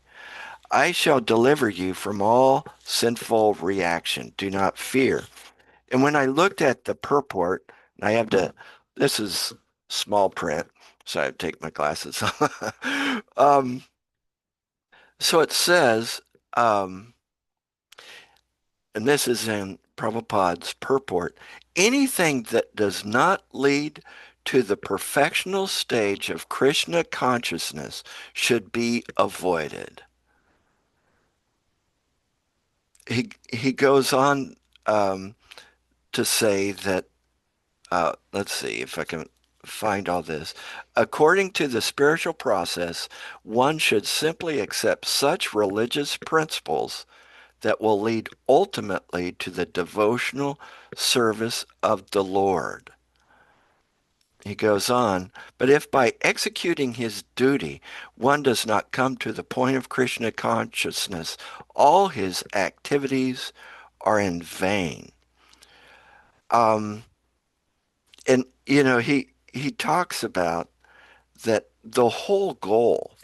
I shall deliver you from all sinful reaction. Do not fear. And when I looked at the purport, this is small print, so I have to take my glasses off. So it says, and this is in Prabhupada's purport, anything that does not lead to the perfectional stage of Krishna consciousness should be avoided. He goes on to say that, let's see if I can find all this. According to the spiritual process, one should simply accept such religious principles that will lead ultimately to the devotional service of the Lord. He goes on, but if by executing his duty one does not come to the point of Krishna consciousness, all his activities are in vain. And he talks about that the whole goal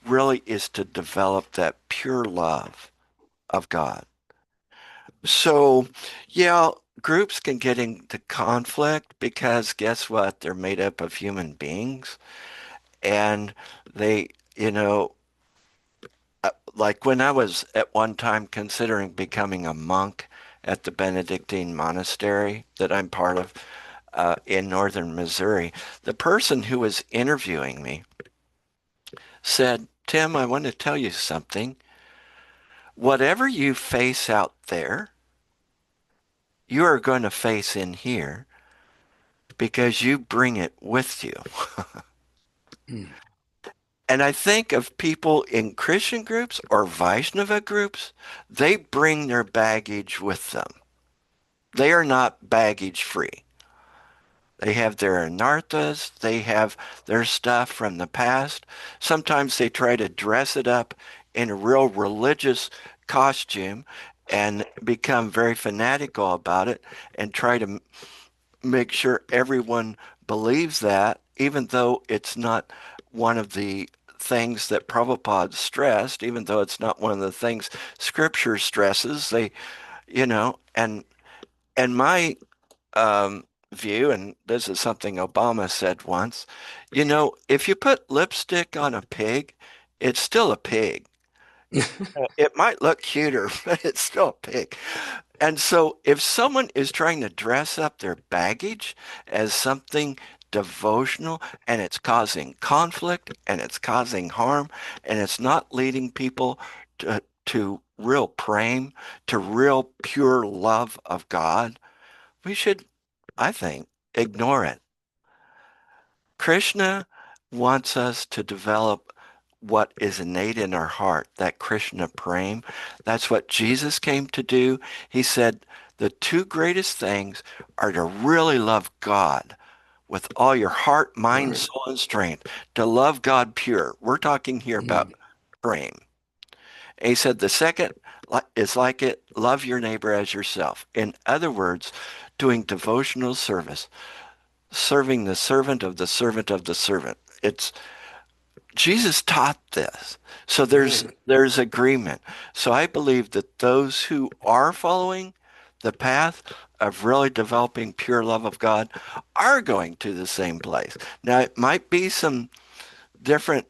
really is to develop that pure love of God. So, yeah, groups can get into conflict because guess what? They're made up of human beings. And they, like when I was at one time considering becoming a monk at the Benedictine monastery that I'm part of in northern Missouri, the person who was interviewing me said, Tim, I want to tell you something. Whatever you face out there, you are going to face in here because you bring it with you. And I think of people in Christian groups or Vaishnava groups, they bring their baggage with them. They are not baggage free. They have their anarthas, they have their stuff from the past. Sometimes they try to dress it up in a real religious costume and become very fanatical about it and try to make sure everyone believes that, even though it's not one of the things that Prabhupada stressed, even though it's not one of the things Scripture stresses. And my view, and this is something Obama said once, if you put lipstick on a pig, it's still a pig. It might look cuter, but it's still a pig. And so if someone is trying to dress up their baggage as something devotional and it's causing conflict and it's causing harm and it's not leading people to real praying, to real pure love of God, we should, I think, ignore it. Krishna wants us to develop what is innate in our heart, that Krishna prema. That's what Jesus came to do. He said the two greatest things are to really love God with all your heart, mind, Right. soul, and strength, to love God pure. We're talking here about prema. And he said the second is like it, love your neighbor as yourself. In other words, doing devotional service, serving the servant of the servant of the servant. It's Jesus taught this. So there's agreement. So I believe that those who are following the path of really developing pure love of God are going to the same place. Now it might be some different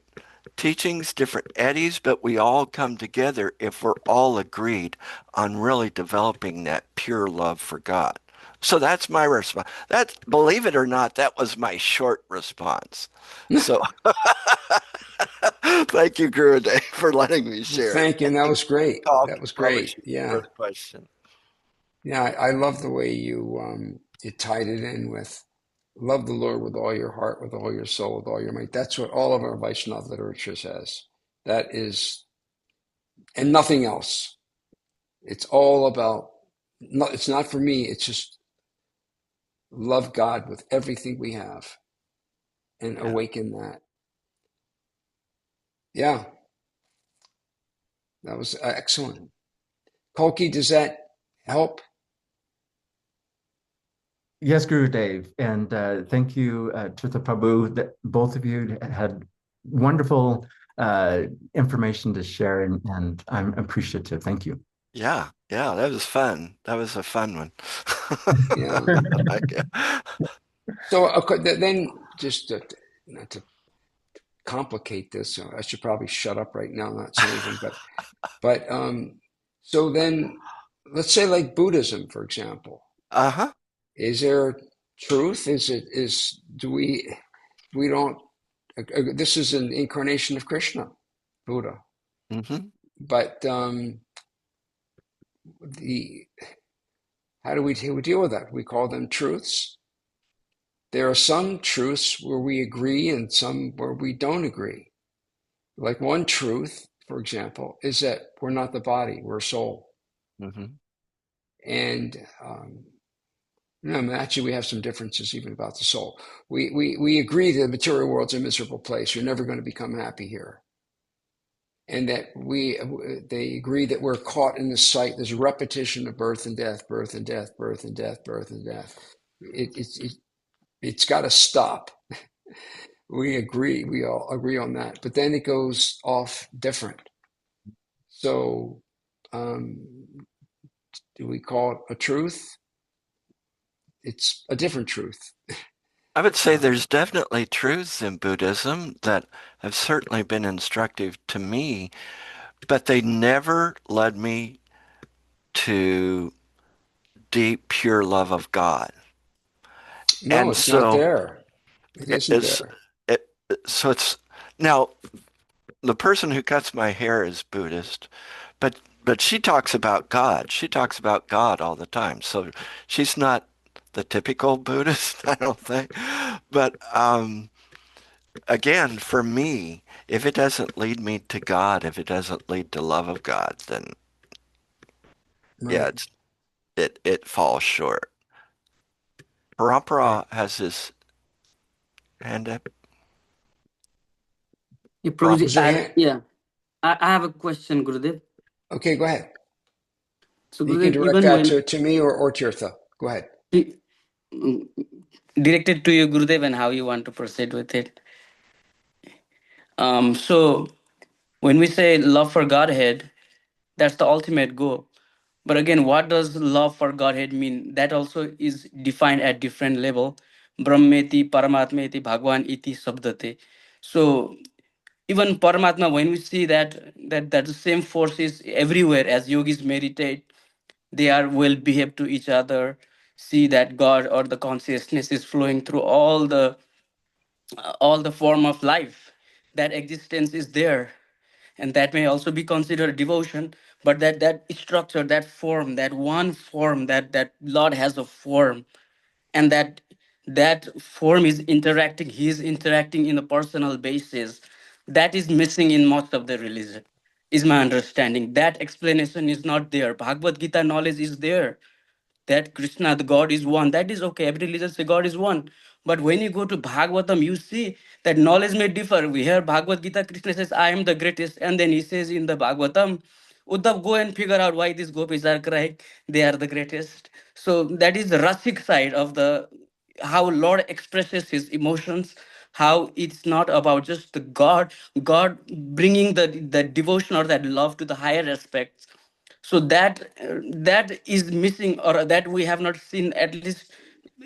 teachings, different eddies, but we all come together if we're all agreed on really developing that pure love for God. So that's my response. That, believe it or not, that was my short response. So thank you, Gurudev, for letting me share. Thank you. And that was great. That was great. Publishing Yeah. for the question. Yeah. I love the way you tied it in with love the Lord with all your heart, with all your soul, with all your might. That's what all of our Vaishnava literature says. That is, and nothing else. It's all about, it's not for me. It's just love God with everything we have and awaken that. Yeah. That was excellent. Kolki, does that help? Yes, Gurudev, and thank you to the Prabhu. That both of you had wonderful information to share, and I'm appreciative. Thank you. Yeah, that was fun. That was a fun one. Yeah. So then, just not to complicate this, I should probably shut up right now, not say anything. But so then, let's say like Buddhism, for example. Uh-huh. Is there truth? Do we don't? This is an incarnation of Krishna, Buddha. Mm-hmm. But how do we deal with that? We call them truths. There are some truths where we agree and some where we don't agree. Like one truth, for example, is that we're not the body, we're a soul. Mm-hmm. And actually, we have some differences even about the soul. We agree that the material world's a miserable place. You're never going to become happy here. And that they agree that we're caught in this cycle. There's a repetition of birth and death, birth and death, birth and death, birth and death. It's got to stop. We all agree on that. But then it goes off different. So, do we call it a truth? It's a different truth. I would say there's definitely truths in Buddhism that have certainly been instructive to me, but they never led me to deep, pure love of God. No, And it's so not there. It isn't there. So it's now the person who cuts my hair is Buddhist, but she talks about God. She talks about God all the time. So she's not the typical Buddhist, I don't think. But again, for me, if it doesn't lead me to God, if it doesn't lead to love of God, then yeah, it falls short. Parampara has his hand up. Yeah, Prabhuji, Was there I have a question, Gurudev. Okay, go ahead. So, You can Gurudev, direct even that when to me or Tirtha. Go ahead. directed to you, Gurudev, and how you want to proceed with it. So when we say love for Godhead, that's the ultimate goal. But again, what does love for Godhead mean? That also is defined at different level. Brahmeti, Paramatmeti, Bhagwan iti sabdate. So Even Paramatma, when we see that the same force is everywhere, as yogis meditate, they are well behaved to each other, see that God or the consciousness is flowing through all the form of life, that existence is there, and that may also be considered devotion. But that structure, that form, that one form, that Lord has a form, and that form is interacting, he is interacting in a personal basis, that is missing in most of the religion, is my understanding. That explanation is not there. Bhagavad Gita knowledge is there, that Krishna, the God, is one. That is okay. Every religion say God is one. But when you go to Bhagavatam, you see that knowledge may differ. We hear Bhagavad Gita, Krishna says, I am the greatest. And then he says in the Bhagavatam, Uddhav, go and figure out why these gopis are crying. They are the greatest. So that is the Rasik side of the how Lord expresses his emotions, how it's not about just the God bringing the devotion or that love to the higher aspects. So that is missing, or that we have not seen. At least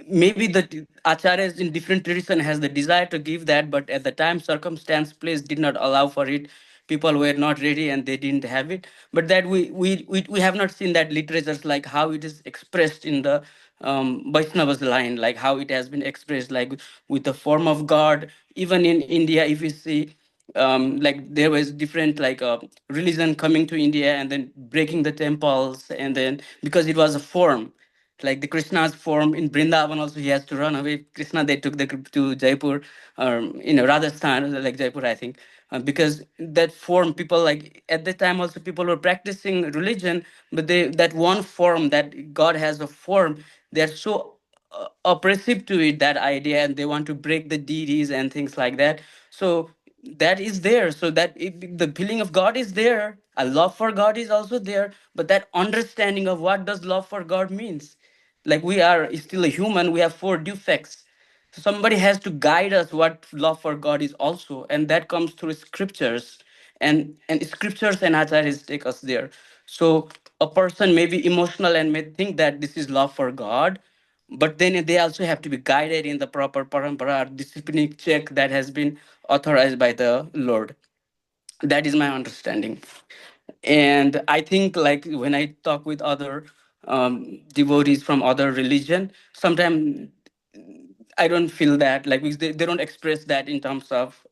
maybe the acharyas in different tradition has the desire to give that, but at the time circumstance place did not allow for it. People were not ready and they didn't have it. But that we have not seen that literatures, like how it is expressed in the Vaishnava's line, like how it has been expressed, like with the form of God. Even in India, if you see, like there was different like religion coming to India and then breaking the temples, and then because it was a form, like the Krishna's form in Brindavan also, he has to run away. Krishna, they took the to Jaipur, Rajasthan, like Jaipur, I think, because that form, people like at the time also people were practicing religion, but they that one form, that God has a form, they're so oppressive to it, that idea, and they want to break the deities and things like that. So that is there, so that the feeling of God is there, a love for God is also there, but that understanding of what does love for God means, like we are still a human, we have four defects. So somebody has to guide us what love for God is also, and that comes through scriptures, and scriptures and acharyas take us there. So a person may be emotional and may think that this is love for God, but then they also have to be guided in the proper parampara, disciplinic check that has been authorized by the Lord. That is my understanding. And I think, like when I talk with other devotees from other religion, sometimes I don't feel that, like because they don't express that in terms of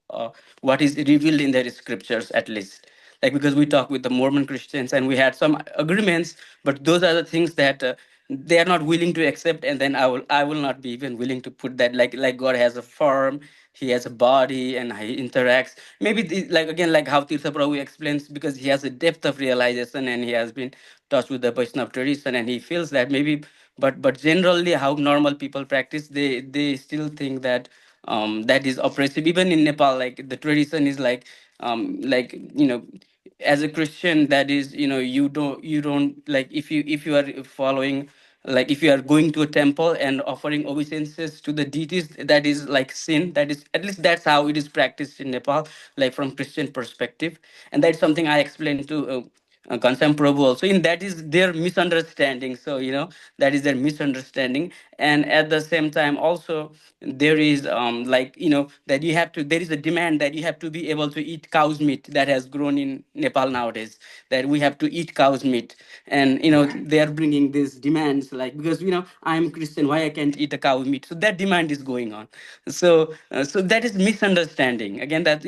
what is revealed in their scriptures, at least. Like because we talk with the Mormon Christians and we had some agreements, but those are the things that they are not willing to accept, and then I will not be even willing to put that, like God has a form, he has a body, and he interacts. Maybe like again, like how Tirtha Prabhu explains, because he has a depth of realization and he has been touched with the Vaishnava tradition, and he feels that maybe. But generally, how normal people practice, they still think that that is oppressive. Even in Nepal, like the tradition is like as a Christian, that is, you don't like, if you are following, like if you are going to a temple and offering obeisances to the deities, that is like sin. That is, at least that's how it is practiced in Nepal, like from Christian perspective. And that's something I explained to Ghanshyam Prabhu also, in that is their misunderstanding. So that is their misunderstanding. And at the same time also, there is like that you have to, there is a demand that you have to be able to eat cow's meat, that has grown in Nepal nowadays, that we have to eat cow's meat. And they are bringing these demands, like, because I'm Christian, why I can't eat a cow meat? So that demand is going on. So that is misunderstanding again, that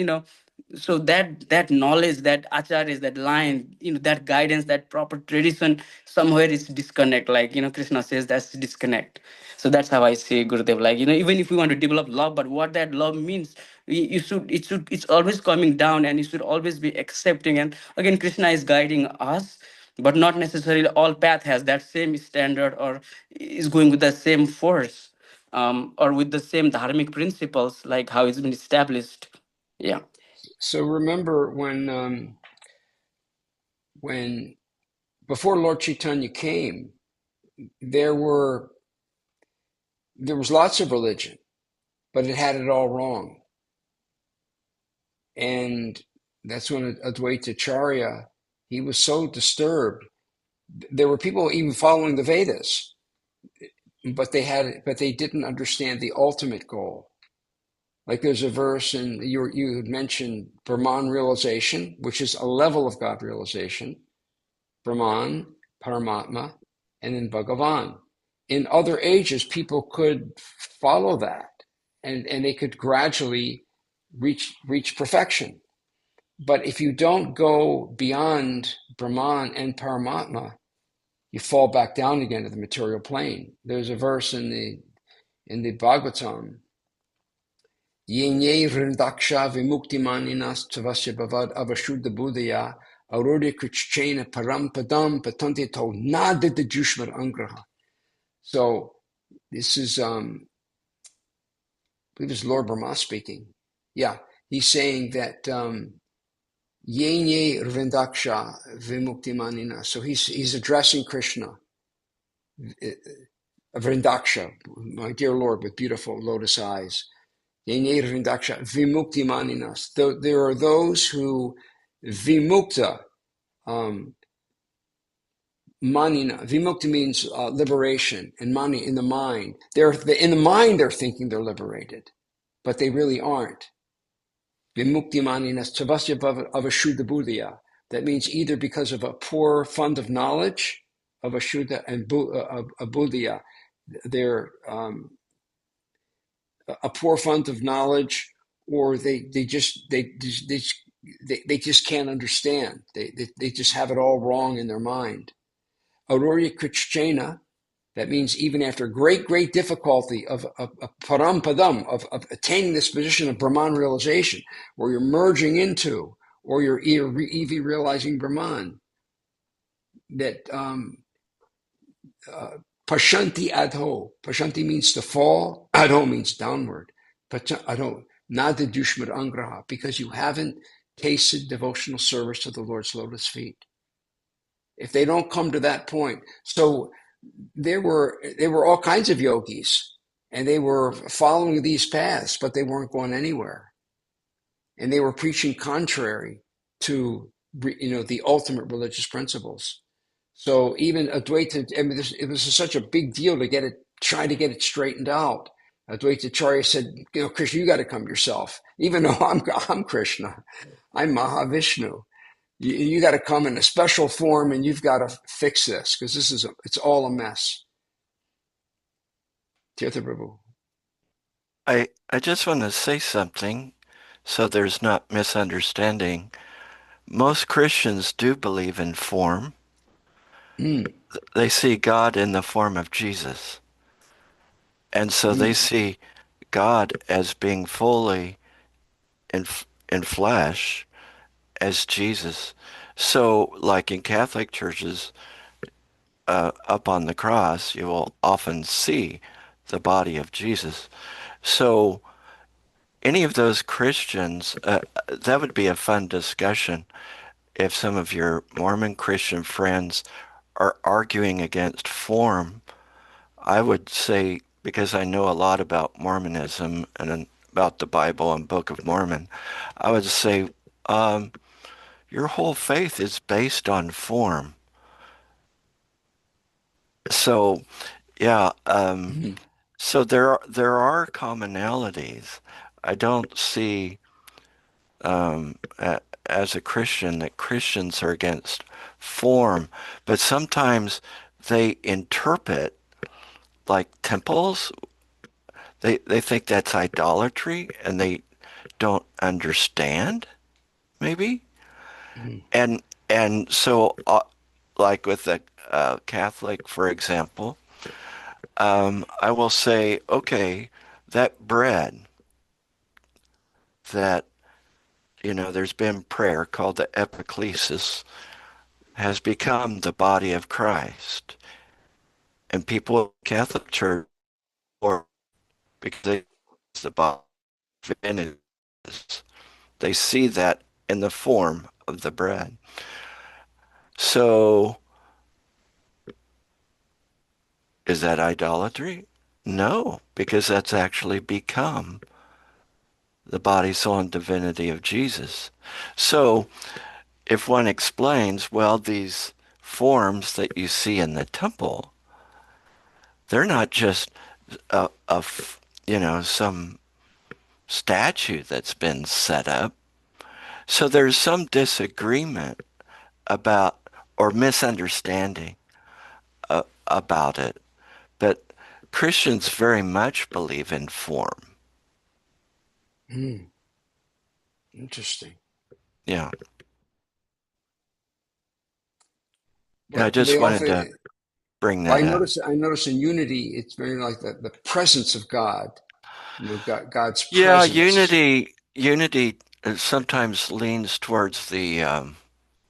so that knowledge, that acharyas, that line, that guidance, that proper tradition, somewhere is disconnect, like Krishna says, that's disconnect. So that's how I say, Gurudev, like even if we want to develop love, but what that love means, it's always coming down, and you should always be accepting. And again, Krishna is guiding us, but not necessarily all path has that same standard, or is going with the same force, or with the same dharmic principles, like how it's been established. Yeah. So remember when before Lord Chaitanya came, there was lots of religion, but it had it all wrong. And that's when Advaita Acharya, he was so disturbed. There were people even following the Vedas, but they didn't understand the ultimate goal. Like there's a verse in you had mentioned Brahman realization, which is a level of God realization, Brahman, Paramatma, and then Bhagavan. In other ages, people could follow that and they could gradually reach perfection. But if you don't go beyond Brahman and Paramatma, you fall back down again to the material plane. There's a verse in the Bhagavatam, Yenye Vrindaksha Vimuktimaninas Tvasya Bhavad Avashuddha Buddhaya Aurori Krichchena Parampadam Patante To Nadita Jushmar Angraha. So this is I believe it's Lord Brahma speaking. Yeah, he's saying that Yenye Vrindaksha Vimuktimanina. So he's addressing Krishna. Vrindaksha, my dear Lord with beautiful lotus eyes. Vimukti maninas. There are those who vimukta, manina. Vimukti means liberation, and mani in the mind. In the mind they're thinking they're liberated, but they really aren't. Vimukti maninas tavasya avashuddha buddhya. That means either because of a poor fund of knowledge of ashuddha and buddhya, they're a poor fund of knowledge, or they just can't understand. They just have it all wrong in their mind. Aurorya Krichchena, that means even after great difficulty of parampadam, of attaining this position of Brahman realization, where you're merging into, or you're even realizing Brahman, that Pashanti adho. Pashanti means to fall. Adho means downward. Adho. Nada dushmar angraha. Because you haven't tasted devotional service to the Lord's lotus feet. If they don't come to that point. So there were all kinds of yogis, and they were following these paths, but they weren't going anywhere. And they were preaching contrary to, the ultimate religious principles. So even Advaita, it was such a big deal to try to get it straightened out. Advaita Acharya said, Krishna, you got to come yourself. Even though I'm Krishna, I'm Mahavishnu. You got to come in a special form, and you've got to fix this, because it's all a mess. Tirtha Prabhu. I just want to say something so there's not misunderstanding. Most Christians do believe in form. They see God in the form of Jesus. And so they see God as being fully in flesh as Jesus. So like in Catholic churches, up on the cross, you will often see the body of Jesus. So any of those Christians, that would be a fun discussion if some of your Mormon Christian friends are arguing against form. I would say, because I know a lot about Mormonism and about the Bible and Book of Mormon, I would say your whole faith is based on form. So, yeah, so there are commonalities. I don't see as a Christian that Christians are against form, but sometimes they interpret like temples. They think that's idolatry, and they don't understand, maybe. And so, like with a Catholic, for example, I will say, okay, that bread that, there's been prayer called the epiclesis has become the body of Christ. And people in the Catholic Church, or because it's the body of divinity, they see that in the form of the bread. So, is that idolatry? No, because that's actually become the body, soul, and divinity of Jesus. So, if one explains, well, these forms that you see in the temple, they're not just some statue that's been set up. So there's some disagreement about or misunderstanding about it. But Christians very much believe in form. Interesting. Yeah. I But just they wanted often, to bring I that up. notice in unity, it's very like the presence of God, God's Yeah, presence. unity sometimes leans towards the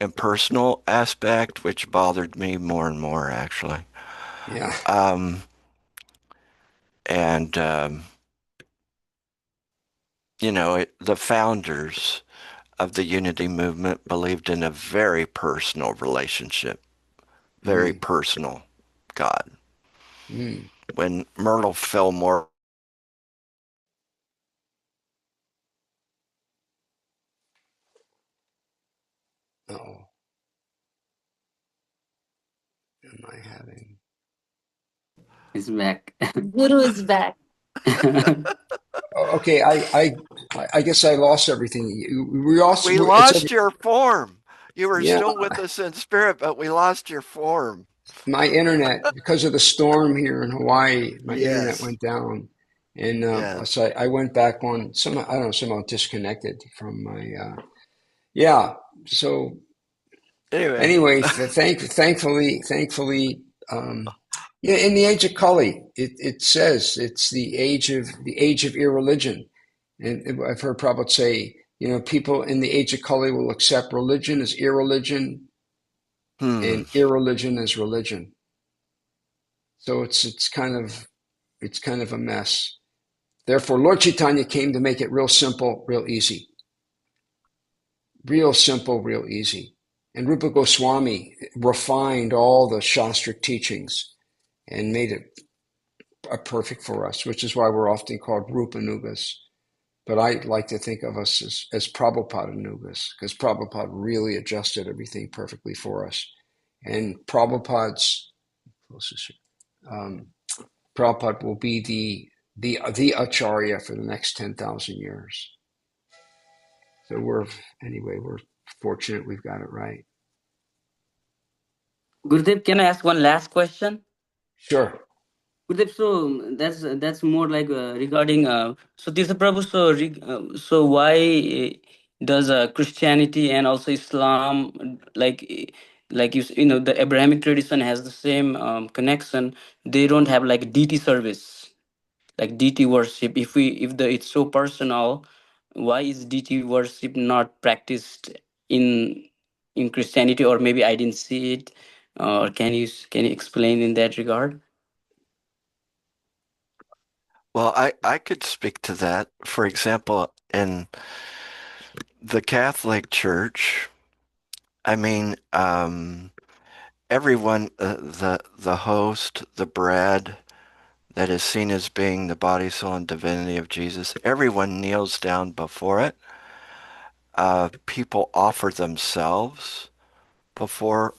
impersonal aspect, which bothered me more and more, actually. Yeah. And the founders of the unity movement believed in a very personal relationship, very Mm. personal God. Mm. When Myrtle Fillmore Oh, am I having? He's back. Guru is back. Oh, okay, I guess I lost everything. we It's lost your form. You were yeah. still with us in spirit, but we lost your form. My internet, because of the storm here in Hawaii, my internet Yes. went down, and Yes. so I went back on. Somehow I don't know, somehow disconnected from my. Yeah. So Anyway, anyway, thankfully, yeah. In the age of Kali, it says it's the age of irreligion, and I've heard Prabhupada say, people in the age of Kali will accept religion as irreligion and irreligion as religion. So it's kind of a mess. Therefore, Lord Chaitanya came to make it real simple, real easy. Real simple, real easy. And Rupa Goswami refined all the Shastric teachings and made it perfect for us, which is why we're often called Rupanugas. But I like to think of us as Prabhupada-nugas, because Prabhupada really adjusted everything perfectly for us. And um, Prabhupada will be the Acharya for the next 10,000 years. So we're fortunate we've got it right. Gurudev, can I ask one last question? Sure. Gurudev, so that's more like regarding so Tisa Prabhu. So why does Christianity and also Islam like the Abrahamic tradition has the same connection? They don't have like deity service, like deity worship. If it's so personal, why is deity worship not practiced in Christianity? Or maybe I didn't see it. Or can you explain in that regard? well, I could speak to that. For example, in the Catholic Church, I mean, everyone, the host, the bread that is seen as being the body, soul, and divinity of Jesus, everyone kneels down before it. People offer themselves before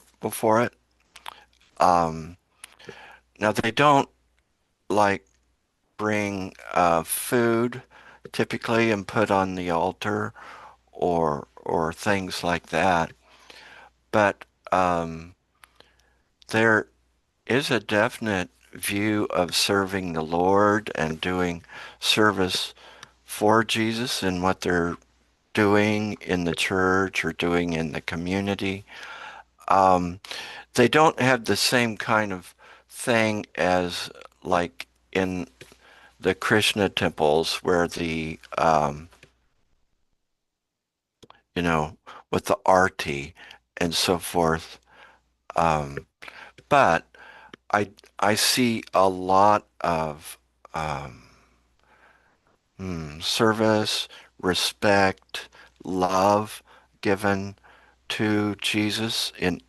it. Now they don't like bring food typically and put on the altar or things like that. But there is a definite view of serving the Lord and doing service for Jesus in what they're doing in the church or doing in the community. They don't have the same kind of thing as like in the Krishna temples where with the arti and so forth. But I see a lot of service, respect, love given to Jesus in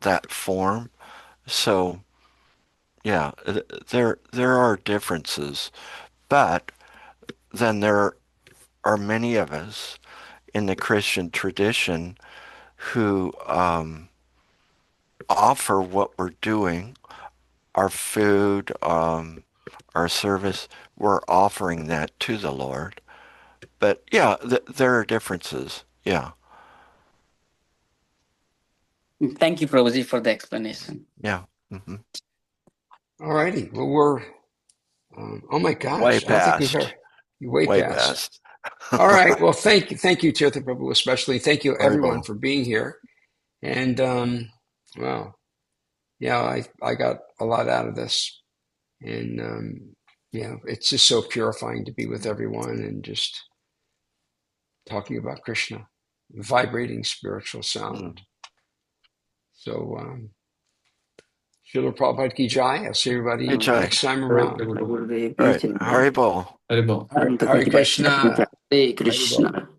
that form. So yeah, there are differences, but then there are many of us in the Christian tradition who offer what we're doing, our food, our service. We're offering that to the Lord But yeah, there are differences. Yeah. Thank you, Prabhuji, for the explanation. Yeah. Mm-hmm. All righty. Well, we're, oh my gosh, Way I don't think we've past. ever, way Way past. past. All right. Well, thank you, Tirtha Prabhu, especially. Thank you, everyone, Haribol. for being here. And well, yeah, I got a lot out of this, and yeah, it's just so purifying to be with everyone and just talking about Krishna, vibrating spiritual sound. So, Srila Prabhupada ki jai. I'll see everybody Hey, Jai. next time around. All right. Haribol. Haribol. Hare Krishna. Hare Hare Bol. Krishna.